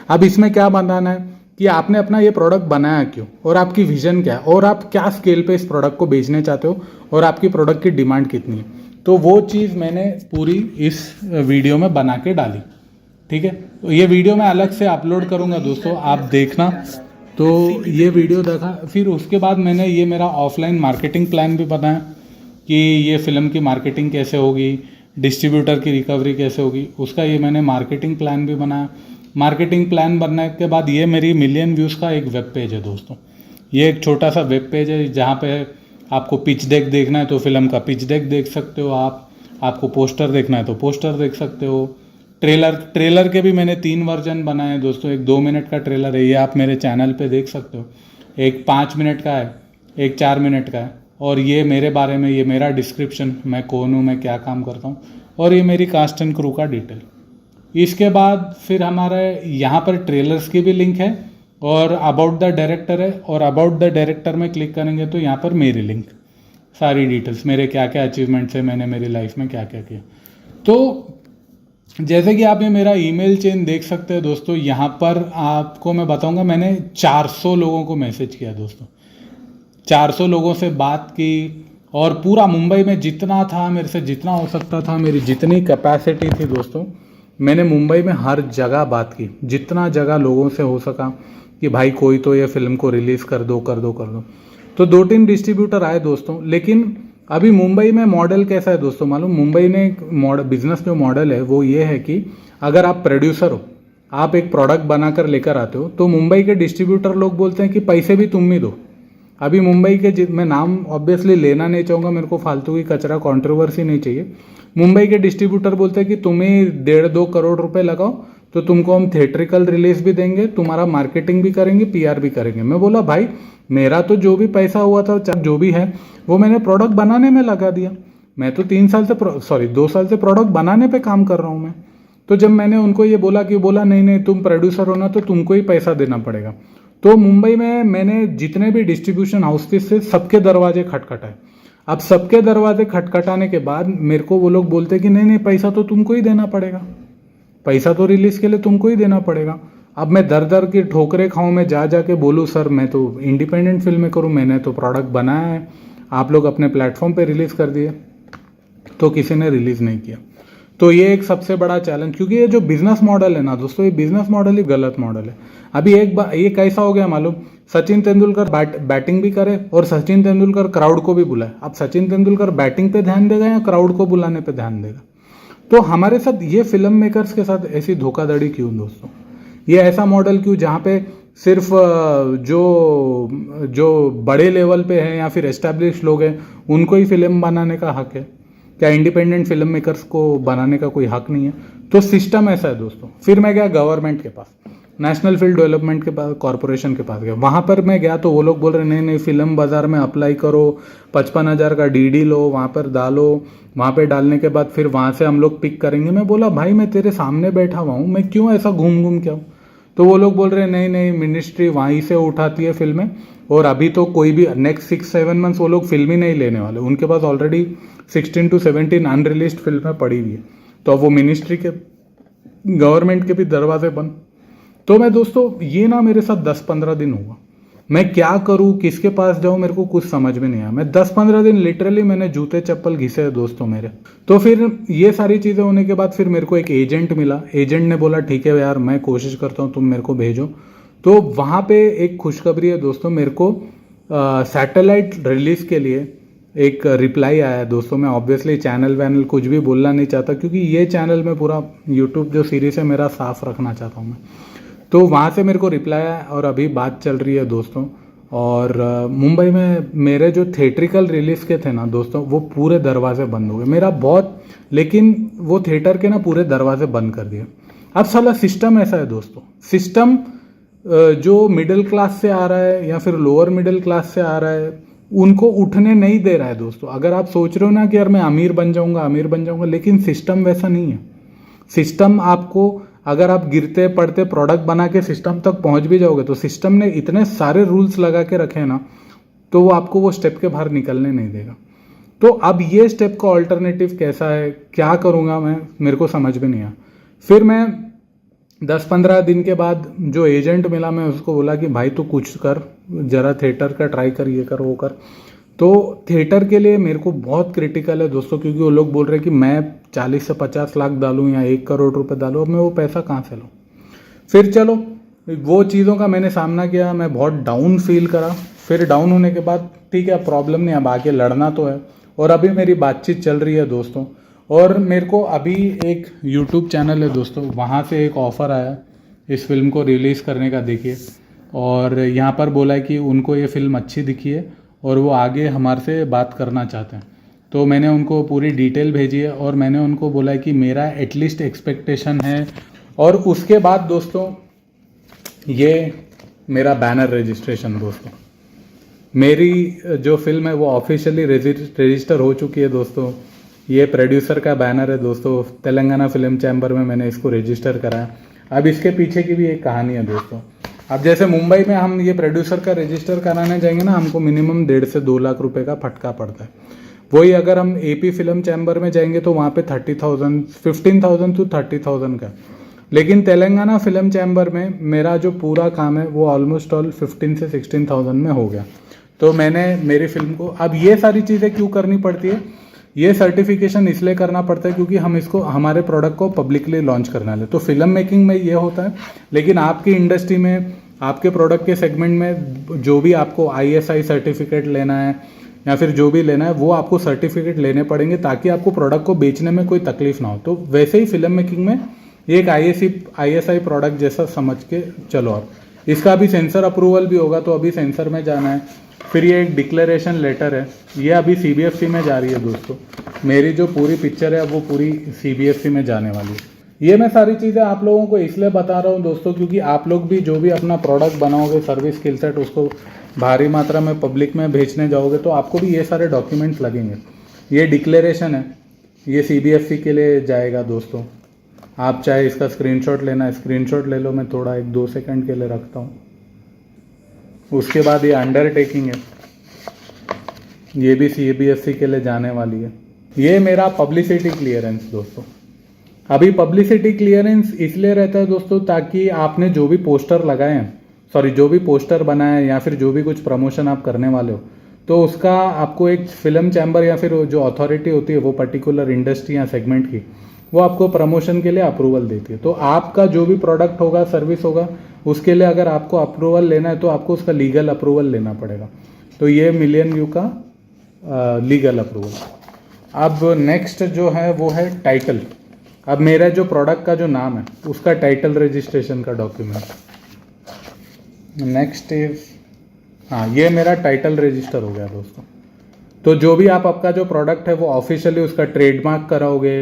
अब इसमें क्या बनाना है कि आपने अपना ये प्रोडक्ट बनाया क्यों और आपकी विजन क्या है और आप क्या स्केल पे इस प्रोडक्ट को बेचने चाहते हो और आपकी प्रोडक्ट की डिमांड कितनी है। तो वो चीज़ मैंने पूरी इस वीडियो में बना के डाली, ठीक है। तो ये वीडियो मैं अलग से अपलोड करूँगा दोस्तों, आप देखना। तो ये वीडियो देखा, फिर उसके बाद मैंने ये मेरा ऑफलाइन मार्केटिंग प्लान भी बनाया कि ये फिल्म की मार्केटिंग कैसे होगी, डिस्ट्रीब्यूटर की रिकवरी कैसे होगी, उसका ये मैंने मार्केटिंग प्लान भी बनाया। मार्केटिंग प्लान बनने के बाद ये मेरी मिलियन व्यूज़ का एक वेब पेज है दोस्तों। ये एक छोटा सा वेब पेज है जहाँ पे आपको पिच डेक देखना है तो फिल्म का पिच डेक देख सकते हो, आपको पोस्टर देखना है तो पोस्टर देख सकते हो। ट्रेलर के भी मैंने 3 वर्जन बनाए हैं दोस्तों। एक 2 मिनट का ट्रेलर है, ये आप मेरे चैनल पे देख सकते हो। एक 5 मिनट का है, एक 4 मिनट का है, और ये मेरे बारे में, ये मेरा डिस्क्रिप्शन, मैं कौन हूँ, मैं क्या काम करता हूँ, और ये मेरी कास्ट एंड क्रू का डिटेल। इसके बाद फिर हमारे यहाँ पर ट्रेलर्स की भी लिंक है और अबाउट द डायरेक्टर है, और अबाउट द डायरेक्टर में क्लिक करेंगे तो यहाँ पर मेरी लिंक, सारी डिटेल्स, मेरे क्या क्या अचीवमेंट्स है, मैंने मेरी लाइफ में क्या क्या किया। तो जैसे कि आप ये मेरा ईमेल चेन देख सकते हैं दोस्तों, यहाँ पर आपको मैं बताऊंगा, मैंने 400 लोगों को मैसेज किया दोस्तों, 400 लोगों से बात की, और पूरा मुंबई में जितना था, मेरे से जितना हो सकता था, मेरी जितनी कैपेसिटी थी दोस्तों, मैंने मुंबई में हर जगह बात की, जितना जगह लोगों से हो सका कि भाई कोई तो ये फिल्म को रिलीज़ कर दो। तो 2-3 डिस्ट्रीब्यूटर आए दोस्तों। लेकिन अभी मुंबई में मॉडल कैसा है दोस्तों मालूम? मुंबई में बिजनेस जो मॉडल है वो ये है कि अगर आप प्रोड्यूसर हो, आप एक प्रोडक्ट बनाकर लेकर आते हो, तो मुंबई के डिस्ट्रीब्यूटर लोग बोलते हैं कि पैसे भी तुम ही दो। अभी मुंबई के मैं नाम ऑब्वियसली लेना नहीं चाहूँगा, मेरे को फालतू की कचरा कंट्रोवर्सी नहीं चाहिए। मुंबई के डिस्ट्रीब्यूटर बोलते हैं कि तुम ही 1.5-2 करोड़ रुपए लगाओ तो तुमको हम थिएट्रिकल रिलीज भी देंगे, तुम्हारा मार्केटिंग भी करेंगे, PR भी करेंगे। मैं बोला भाई मेरा तो जो भी पैसा हुआ था, जो भी है, वो मैंने प्रोडक्ट बनाने में लगा दिया। मैं तो 2 साल से प्रोडक्ट बनाने पे काम कर रहा हूँ मैं। तो जब मैंने उनको ये बोला नहीं तुम प्रोड्यूसर हो ना, तो तुमको ही पैसा देना पड़ेगा। तो मुंबई में मैंने जितने भी डिस्ट्रीब्यूशन हाउसेस से सबके दरवाजे खटखटाए। अब सबके दरवाजे खटखटाने के बाद मेरे को वो लोग बोलते कि नहीं पैसा तो तुमको ही देना पड़ेगा, पैसा तो रिलीज के लिए तुमको ही देना पड़ेगा। अब मैं दर की ठोकरें खाऊं, मैं जाके बोलूँ सर मैं तो इंडिपेंडेंट फिल्में करूँ, मैंने तो प्रोडक्ट बनाया है, आप लोग अपने प्लेटफॉर्म पे रिलीज कर दिए, तो किसी ने रिलीज नहीं किया। तो ये एक सबसे बड़ा चैलेंज, क्योंकि ये जो बिजनेस मॉडल है ना दोस्तों, ये बिजनेस मॉडल ही गलत मॉडल है। अभी ये कैसा हो गया मालूम? सचिन तेंदुलकर बैटिंग भी करे और सचिन तेंदुलकर क्राउड को भी बुलाए। अब सचिन तेंदुलकर बैटिंग पे ध्यान देगा या क्राउड को बुलाने पे ध्यान देगा? तो हमारे साथ ये फिल्म मेकर्स के साथ ऐसी धोखाधड़ी क्यों दोस्तों? ये ऐसा मॉडल क्यों जहाँ पे सिर्फ जो बड़े लेवल पे हैं या फिर एस्टैब्लिश लोग हैं उनको ही फिल्म बनाने का हक है? क्या इंडिपेंडेंट फिल्म मेकर्स को बनाने का कोई हक नहीं है? तो सिस्टम ऐसा है दोस्तों। फिर मैं गया गवर्नमेंट के पास, नेशनल फील्ड डेवलपमेंट के पास, कॉरपोरेशन के पास गया। वहाँ पर मैं गया तो वो लोग बोल रहे नहीं फिल्म बाजार में अप्लाई करो, 55,000 का DD लो, वहाँ पर डालो, वहाँ पे डालने के बाद फिर वहाँ से हम लोग पिक करेंगे। मैं बोला भाई मैं तेरे सामने बैठा हुआ हूँ, मैं क्यों ऐसा घूम के आऊँ? तो वो लोग बोल रहे नहीं मिनिस्ट्री वहीं से उठाती है फिल्में, और अभी तो कोई भी नेक्स्ट 6-7 मंथ्स वो लोग फिल्म ही नहीं लेने वाले, उनके पास ऑलरेडी 16 to 17 अनरिलीज्ड फिल्में पड़ी हुई है। तो अब वो मिनिस्ट्री के, गवर्नमेंट के भी दरवाजे बंद। तो मैं दोस्तों ये ना मेरे साथ 10-15 दिन हुआ, मैं क्या करूँ, किसके पास जाऊँ, मेरे को कुछ समझ में नहीं आया। मैं 10-15 दिन लिटरली मैंने जूते चप्पल घिसे हैं दोस्तों मेरे। तो फिर ये सारी चीज़ें होने के बाद फिर मेरे को एक एजेंट मिला। एजेंट ने बोला ठीक है यार, मैं कोशिश करता हूँ, तुम मेरे को भेजो। तो वहाँ पे एक खुशखबरी है दोस्तों, मेरे को सैटेलाइट रिलीज़ के लिए एक रिप्लाई आया है दोस्तों। मैं ऑब्वियसली चैनल वैनल कुछ भी बोलना नहीं चाहता, क्योंकि ये चैनल में पूरा यूट्यूब जो सीरीज़ है मेरा साफ रखना चाहता हूँ मैं। तो वहाँ से मेरे को रिप्लाई आया और अभी बात चल रही है दोस्तों। और मुंबई में मेरे जो थिएट्रिकल रिलीज़ के थे ना दोस्तों, वो पूरे दरवाजे बंद हो गए मेरा बहुत, लेकिन वो थिएटर के ना पूरे दरवाजे बंद कर दिए। अब साला सिस्टम ऐसा है दोस्तों, सिस्टम जो मिडिल क्लास से आ रहा है या फिर लोअर मिडिल क्लास से आ रहा है, उनको उठने नहीं दे रहा है दोस्तों। अगर आप सोच रहे हो ना कि यार मैं अमीर बन जाऊंगा, लेकिन सिस्टम वैसा नहीं है। सिस्टम आपको, अगर आप गिरते पड़ते प्रोडक्ट बना के सिस्टम तक पहुंच भी जाओगे, तो सिस्टम ने इतने सारे रूल्स लगा के रखे हैं ना, तो वो आपको वो स्टेप के बाहर निकलने नहीं देगा। तो अब ये स्टेप का ऑल्टरनेटिव कैसा है, क्या करूँगा मैं, मेरे को समझ में नहीं आया। फिर मैं 10-15 दिन के बाद जो एजेंट मिला, मैं उसको बोला कि भाई तू कुछ कर, जरा थिएटर का ट्राई कर, ये कर वो कर। तो थिएटर के लिए मेरे को बहुत क्रिटिकल है दोस्तों, क्योंकि वो लोग बोल रहे हैं कि मैं 40 से 50 लाख डालूं या 1 करोड़ रुपए डालूं, अब मैं वो पैसा कहाँ से लूँ। फिर चलो वो चीज़ों का मैंने सामना किया, मैं बहुत डाउन फील करा। फिर डाउन होने के बाद ठीक है, प्रॉब्लम नहीं, अब आगे लड़ना तो है। और अभी मेरी बातचीत चल रही है दोस्तों, और मेरे को अभी एक यूट्यूब चैनल है दोस्तों, वहाँ से एक ऑफ़र आया इस फिल्म को रिलीज़ करने का, देखिए। और यहाँ पर बोला है कि उनको ये फिल्म अच्छी दिखी है और वो आगे हमारे से बात करना चाहते हैं। तो मैंने उनको पूरी डिटेल भेजी है और मैंने उनको बोला है कि मेरा एटलीस्ट एक्सपेक्टेशन है। और उसके बाद दोस्तों ये मेरा बैनर रजिस्ट्रेशन दोस्तों, मेरी जो फिल्म है वो ऑफिशियली रजिस्टर हो चुकी है दोस्तों। ये प्रोड्यूसर का बैनर है दोस्तों, तेलंगाना फिल्म चैम्बर में मैंने इसको रजिस्टर कराया। अब इसके पीछे की भी एक कहानी है दोस्तों। अब जैसे मुंबई में हम ये प्रोड्यूसर का रजिस्टर कराने जाएंगे ना, हमको मिनिमम 1.5 से 2 लाख रुपए का फटका पड़ता है। वही अगर हम एपी फिल्म चैम्बर में जाएंगे तो वहाँ पे 30,000, 15,000 to 30,000 का। लेकिन तेलंगाना फिल्म चैम्बर में मेरा जो पूरा काम है वो ऑलमोस्ट ऑल 15 से 16,000 में हो गया। तो मैंने मेरी फिल्म को, अब ये सारी चीज़ें क्यों करनी पड़ती है, ये सर्टिफिकेशन इसलिए करना पड़ता है क्योंकि हम इसको, हमारे प्रोडक्ट को पब्लिकली लॉन्च करना है। तो फिल्म मेकिंग में ये होता है, लेकिन आपकी इंडस्ट्री में, आपके प्रोडक्ट के सेगमेंट में जो भी आपको ISI सर्टिफिकेट लेना है या फिर जो भी लेना है, वो आपको सर्टिफिकेट लेने पड़ेंगे ताकि आपको प्रोडक्ट को बेचने में कोई तकलीफ ना हो। तो वैसे ही फिल्म मेकिंग में ये एक ISI प्रोडक्ट जैसा समझ के चलो आप। इसका अभी सेंसर अप्रूवल भी होगा, तो अभी सेंसर में जाना है। फिर ये एक डिक्लेरेशन लेटर है, ये अभी CBFC में जा रही है दोस्तों। मेरी जो पूरी पिक्चर है वो पूरी CBFC में जाने वाली है। ये मैं सारी चीज़ें आप लोगों को इसलिए बता रहा हूँ दोस्तों, क्योंकि आप लोग भी जो भी अपना प्रोडक्ट बनाओगे, सर्विस स्किल सेट, उसको भारी मात्रा में पब्लिक में बेचने जाओगे, तो आपको भी ये सारे डॉक्यूमेंट्स लगेंगे। ये डिक्लेरेशन है, ये CBFC के लिए जाएगा दोस्तों। आप चाहे इसका स्क्रीनशॉट लेना है, स्क्रीनशॉट ले लो, मैं थोड़ा 1-2 सेकंड के लिए रखता हूँ। उसके बाद ये अंडरटेकिंग है, ये भी CBFC के लिए जाने वाली है। ये मेरा पब्लिसिटी क्लियरेंस दोस्तों। अभी पब्लिसिटी क्लियरेंस इसलिए रहता है दोस्तों ताकि आपने जो भी पोस्टर लगाए हैं, जो भी पोस्टर बनाए हैं या फिर जो भी कुछ प्रमोशन आप करने वाले हो, तो उसका आपको एक फिल्म चैम्बर या फिर जो अथॉरिटी होती है वो पर्टिकुलर इंडस्ट्री या सेगमेंट की, वो आपको प्रमोशन के लिए अप्रूवल देती है। तो आपका जो भी प्रोडक्ट होगा, सर्विस होगा, उसके लिए अगर आपको अप्रूवल लेना है तो आपको उसका लीगल अप्रूवल लेना पड़ेगा। तो ये मिलियन व्यू का लीगल अप्रूवल। अब नेक्स्ट जो है वो है टाइटल। अब मेरा जो प्रोडक्ट का जो नाम है उसका टाइटल रजिस्ट्रेशन का डॉक्यूमेंट। नेक्स्ट इज, हाँ, ये मेरा टाइटल रजिस्टर हो गया दोस्तों। तो जो भी आपका जो प्रोडक्ट है वो ऑफिशियली उसका ट्रेडमार्क कराओगे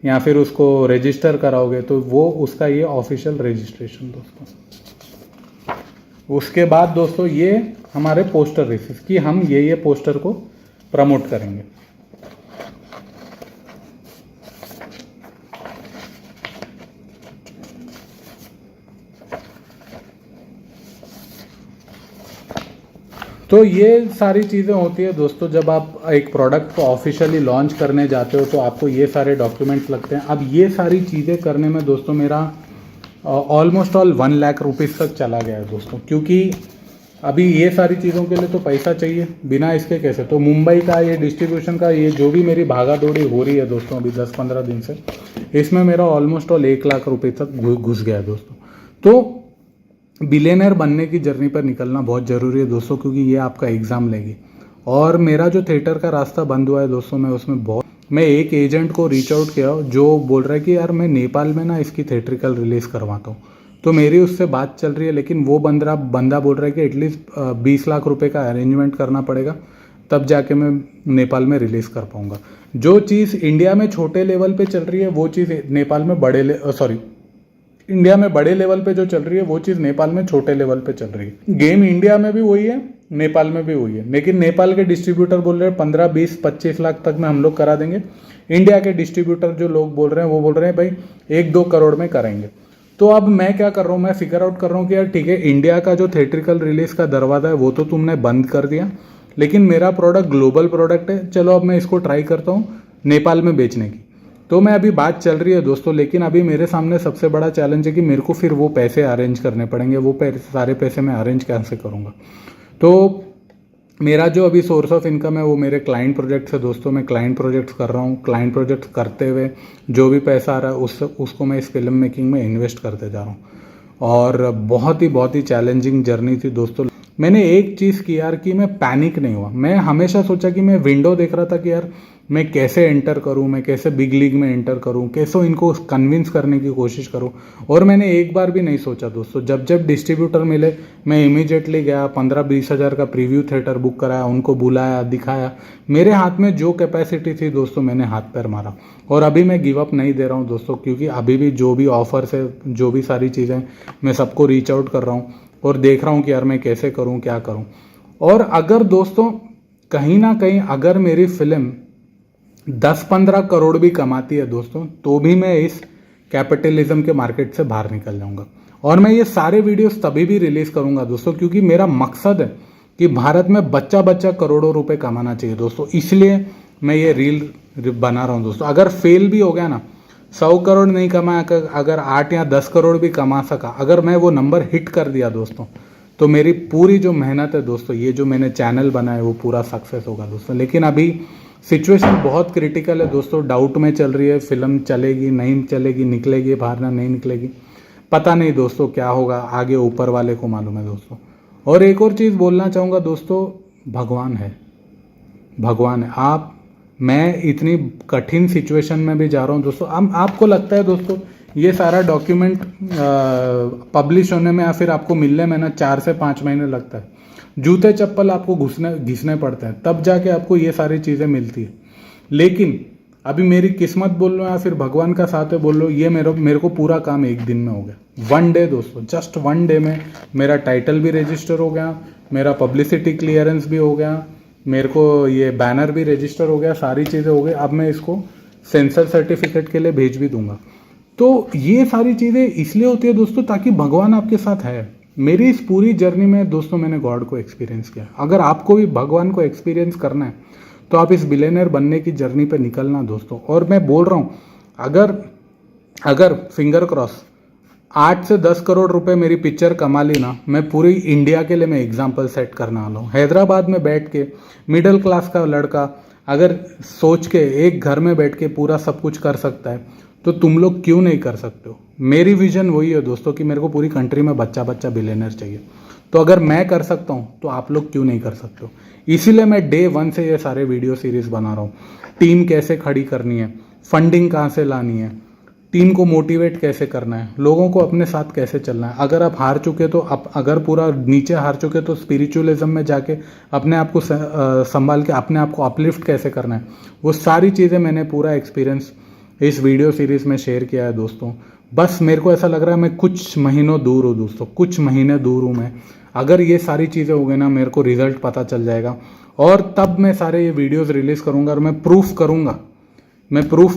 या फिर उसको रजिस्टर कराओगे, तो वो उसका ये ऑफिशियल रजिस्ट्रेशन दोस्तों। उसके बाद दोस्तों ये हमारे पोस्टर रिलीज कि हम ये पोस्टर को प्रमोट करेंगे। तो ये सारी चीज़ें होती है दोस्तों, जब आप एक प्रोडक्ट को ऑफिशियली लॉन्च करने जाते हो तो आपको ये सारे डॉक्यूमेंट्स लगते हैं। अब ये सारी चीज़ें करने में दोस्तों मेरा ऑलमोस्ट ऑल 1 लाख रुपीज़ तक चला गया है दोस्तों, क्योंकि अभी ये सारी चीज़ों के लिए तो पैसा चाहिए, बिना इसके कैसे। तो मुंबई का ये डिस्ट्रीब्यूशन का ये जो भी मेरी भागा दौड़ी हो रही है दोस्तों अभी 10-15 दिन से, इसमें मेरा ऑलमोस्ट ऑल 1 लाख रुपए तक घुस गया है दोस्तों। तो बिलियनर बनने की जर्नी पर निकलना बहुत ज़रूरी है दोस्तों, क्योंकि ये आपका एग्ज़ाम लेगी। और मेरा जो थिएटर का रास्ता बंद हुआ है दोस्तों, मैं एक एजेंट को रीच आउट किया जो बोल रहा है कि यार मैं नेपाल में ना इसकी थिएट्रिकल रिलीज़ करवाता हूँ। तो मेरी उससे बात चल रही है, लेकिन वो बंदा बोल रहा है कि एटलीस्ट 20 लाख रुपए का अरेंजमेंट करना पड़ेगा, तब जाके मैं नेपाल में रिलीज़ कर पाऊँगा। जो चीज़ इंडिया में छोटे लेवल पे चल रही है वो चीज़ नेपाल में इंडिया में बड़े लेवल पे जो चल रही है वो चीज़ नेपाल में छोटे लेवल पे चल रही है। गेम इंडिया में भी वही है, नेपाल में भी वही है, लेकिन नेपाल के डिस्ट्रीब्यूटर बोल रहे हैं 15, 20, 25 लाख तक में हम लोग करा देंगे। इंडिया के डिस्ट्रीब्यूटर जो लोग बोल रहे हैं वो बोल रहे हैं भाई 1-2 करोड़ में करेंगे। तो अब मैं क्या कर रहा हूँ, मैं फिगर आउट कर रहा हूँ कि यार ठीक है, इंडिया का जो थिएट्रिकल रिलीज का दरवाज़ा है वो तो तुमने बंद कर दिया, लेकिन मेरा प्रोडक्ट ग्लोबल प्रोडक्ट है, चलो अब मैं इसको ट्राई करता हूँ नेपाल में बेचने की। तो मैं अभी बात चल रही है दोस्तों, लेकिन अभी मेरे सामने सबसे बड़ा चैलेंज है कि मेरे को फिर वो पैसे अरेंज करने पड़ेंगे। वो सारे पैसे मैं अरेंज कैसे करूँगा। तो मेरा जो अभी सोर्स ऑफ इनकम है वो मेरे क्लाइंट प्रोजेक्ट्स है दोस्तों। मैं क्लाइंट प्रोजेक्ट्स कर रहा हूँ, क्लाइंट प्रोजेक्ट्स करते हुए जो भी पैसा आ रहा है उसको मैं इस फिल्म मेकिंग में इन्वेस्ट करते जा रहा हूँ। और बहुत ही चैलेंजिंग जर्नी थी दोस्तों। मैंने एक चीज़ की यार कि मैं पैनिक नहीं हुआ। मैं हमेशा सोचा कि मैं विंडो देख रहा था कि यार मैं कैसे एंटर करूं, मैं कैसे बिग लीग में एंटर करूं, कैसे इनको कन्विंस करने की कोशिश करूं। और मैंने एक बार भी नहीं सोचा दोस्तों, जब डिस्ट्रीब्यूटर मिले मैं इमीडिएटली गया, 15-20 हज़ार का प्रीव्यू थिएटर बुक कराया, उनको बुलाया, दिखाया। मेरे हाथ में जो कैपेसिटी थी दोस्तों मैंने हाथ पैर मारा। और अभी मैं गिव अप नहीं दे रहा हूँ दोस्तों, क्योंकि अभी भी जो भी ऑफर्स है, जो भी सारी चीज़ें, मैं सबको रीच आउट कर रहा हूँ और देख रहा हूँ कि यार मैं कैसे करूँ, क्या करूँ। और अगर दोस्तों कहीं ना कहीं अगर मेरी फिल्म 10-15 करोड़ भी कमाती है दोस्तों, तो भी मैं इस कैपिटलिज्म के मार्केट से बाहर निकल जाऊंगा। और मैं ये सारे वीडियोस तभी भी रिलीज करूंगा दोस्तों, क्योंकि मेरा मकसद है कि भारत में बच्चा बच्चा करोड़ों रुपए कमाना चाहिए दोस्तों। इसलिए मैं ये रील बना रहा हूँ दोस्तों। अगर फेल भी हो गया ना, 100 करोड़ नहीं कमाया, अगर 8 या 10 करोड़ भी कमा सका, अगर मैं वो नंबर हिट कर दिया दोस्तों, तो मेरी पूरी जो मेहनत है दोस्तों, ये जो मैंने चैनल बनाया वो पूरा सक्सेस होगा दोस्तों। लेकिन अभी सिचुएशन बहुत क्रिटिकल है दोस्तों, डाउट में चल रही है, फिल्म चलेगी नहीं चलेगी, निकलेगी बाहर ना नहीं निकलेगी, पता नहीं दोस्तों क्या होगा आगे, ऊपर वाले को मालूम है दोस्तों। और एक और चीज़ बोलना चाहूँगा दोस्तों, भगवान है। मैं इतनी कठिन सिचुएशन में भी जा रहा हूँ दोस्तों। अब आपको लगता है दोस्तों ये सारा डॉक्यूमेंट पब्लिश होने में या फिर आपको मिलने में ना 4 से 5 महीने लगता है। जूते चप्पल आपको घिसने पड़ते हैं, तब जाके आपको ये सारी चीज़ें मिलती है। लेकिन अभी मेरी किस्मत बोल लो या फिर भगवान का साथ है बोल लो, ये मेरे को पूरा काम एक दिन में हो गया। 1 डे दोस्तों, जस्ट 1 डे में मेरा टाइटल भी रजिस्टर हो गया, मेरा पब्लिसिटी क्लियरेंस भी हो गया, मेरे को ये बैनर भी रजिस्टर हो गया, सारी चीज़ें हो गई। अब मैं इसको सेंसर सर्टिफिकेट के लिए भेज भी दूंगा। तो ये सारी चीज़ें इसलिए होती है दोस्तों ताकि भगवान आपके साथ है। मेरी इस पूरी जर्नी में दोस्तों मैंने गॉड को एक्सपीरियंस किया। अगर आपको भी भगवान को एक्सपीरियंस करना है तो आप इस बिलियनर बनने की जर्नी पे निकलना दोस्तों। और मैं बोल रहा हूँ, अगर फिंगर क्रॉस 8 से 10 करोड़ रुपए मेरी पिक्चर कमा ली ना, मैं पूरी इंडिया के लिए मैं एग्जाम्पल सेट करने वाला हूँ। हैदराबाद में बैठ के मिडिल क्लास का लड़का अगर सोच के एक घर में बैठ के पूरा सब कुछ कर सकता है, तो तुम लोग क्यों नहीं कर सकते हो। मेरी विजन वही है दोस्तों कि मेरे को पूरी कंट्री में बच्चा बच्चा बिलियनर चाहिए। तो अगर मैं कर सकता हूँ तो आप लोग क्यों नहीं कर सकते हो। इसीलिए मैं डे 1 से ये सारे वीडियो सीरीज बना रहा हूँ। टीम कैसे खड़ी करनी है, फंडिंग कहाँ से लानी है, टीम को मोटिवेट कैसे करना है, लोगों को अपने साथ कैसे चलना है। अगर आप हार चुके तो अगर पूरा नीचे हार चुके तो स्पिरिचुअलिज्म में जाके अपने आप को संभाल के अपने आप को अपलिफ्ट कैसे करना है, वो सारी चीज़ें मैंने पूरा एक्सपीरियंस इस वीडियो सीरीज़ में शेयर किया है दोस्तों। बस मेरे को ऐसा लग रहा है मैं कुछ महीनों दूर हूँ दोस्तों, कुछ महीने दूर हूँ मैं। अगर ये सारी चीज़ें हो गई ना, मेरे को रिजल्ट पता चल जाएगा और तब मैं सारे ये वीडियोस रिलीज़ करूँगा और मैं प्रूफ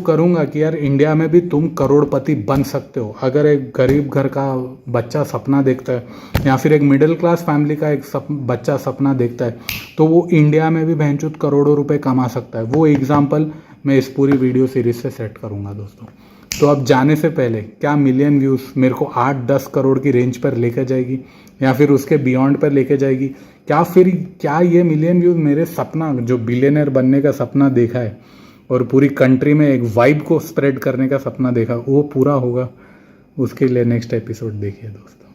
करूँगा कि यार इंडिया में भी तुम करोड़पति बन सकते हो। अगर एक गरीब घर का बच्चा सपना देखता है या फिर एक मिडिल क्लास फैमिली का एक बच्चा सपना देखता है, तो वो इंडिया में भी भैंचोद करोड़ों रुपए कमा सकता है। वो एग्जाम्पल मैं इस पूरी वीडियो सीरीज से सेट करूँगा दोस्तों। तो अब जाने से पहले क्या मिलियन व्यूज़ मेरे को 8-10 करोड़ की रेंज पर लेकर जाएगी या फिर उसके बियॉन्ड पर लेकर जाएगी, क्या ये मिलियन व्यूज़ मेरे सपना जो बिलियनर बनने का सपना देखा है और पूरी कंट्री में एक वाइब को स्प्रेड करने का सपना देखा वो पूरा होगा? उसके लिए नेक्स्ट एपिसोड देखिए दोस्तों।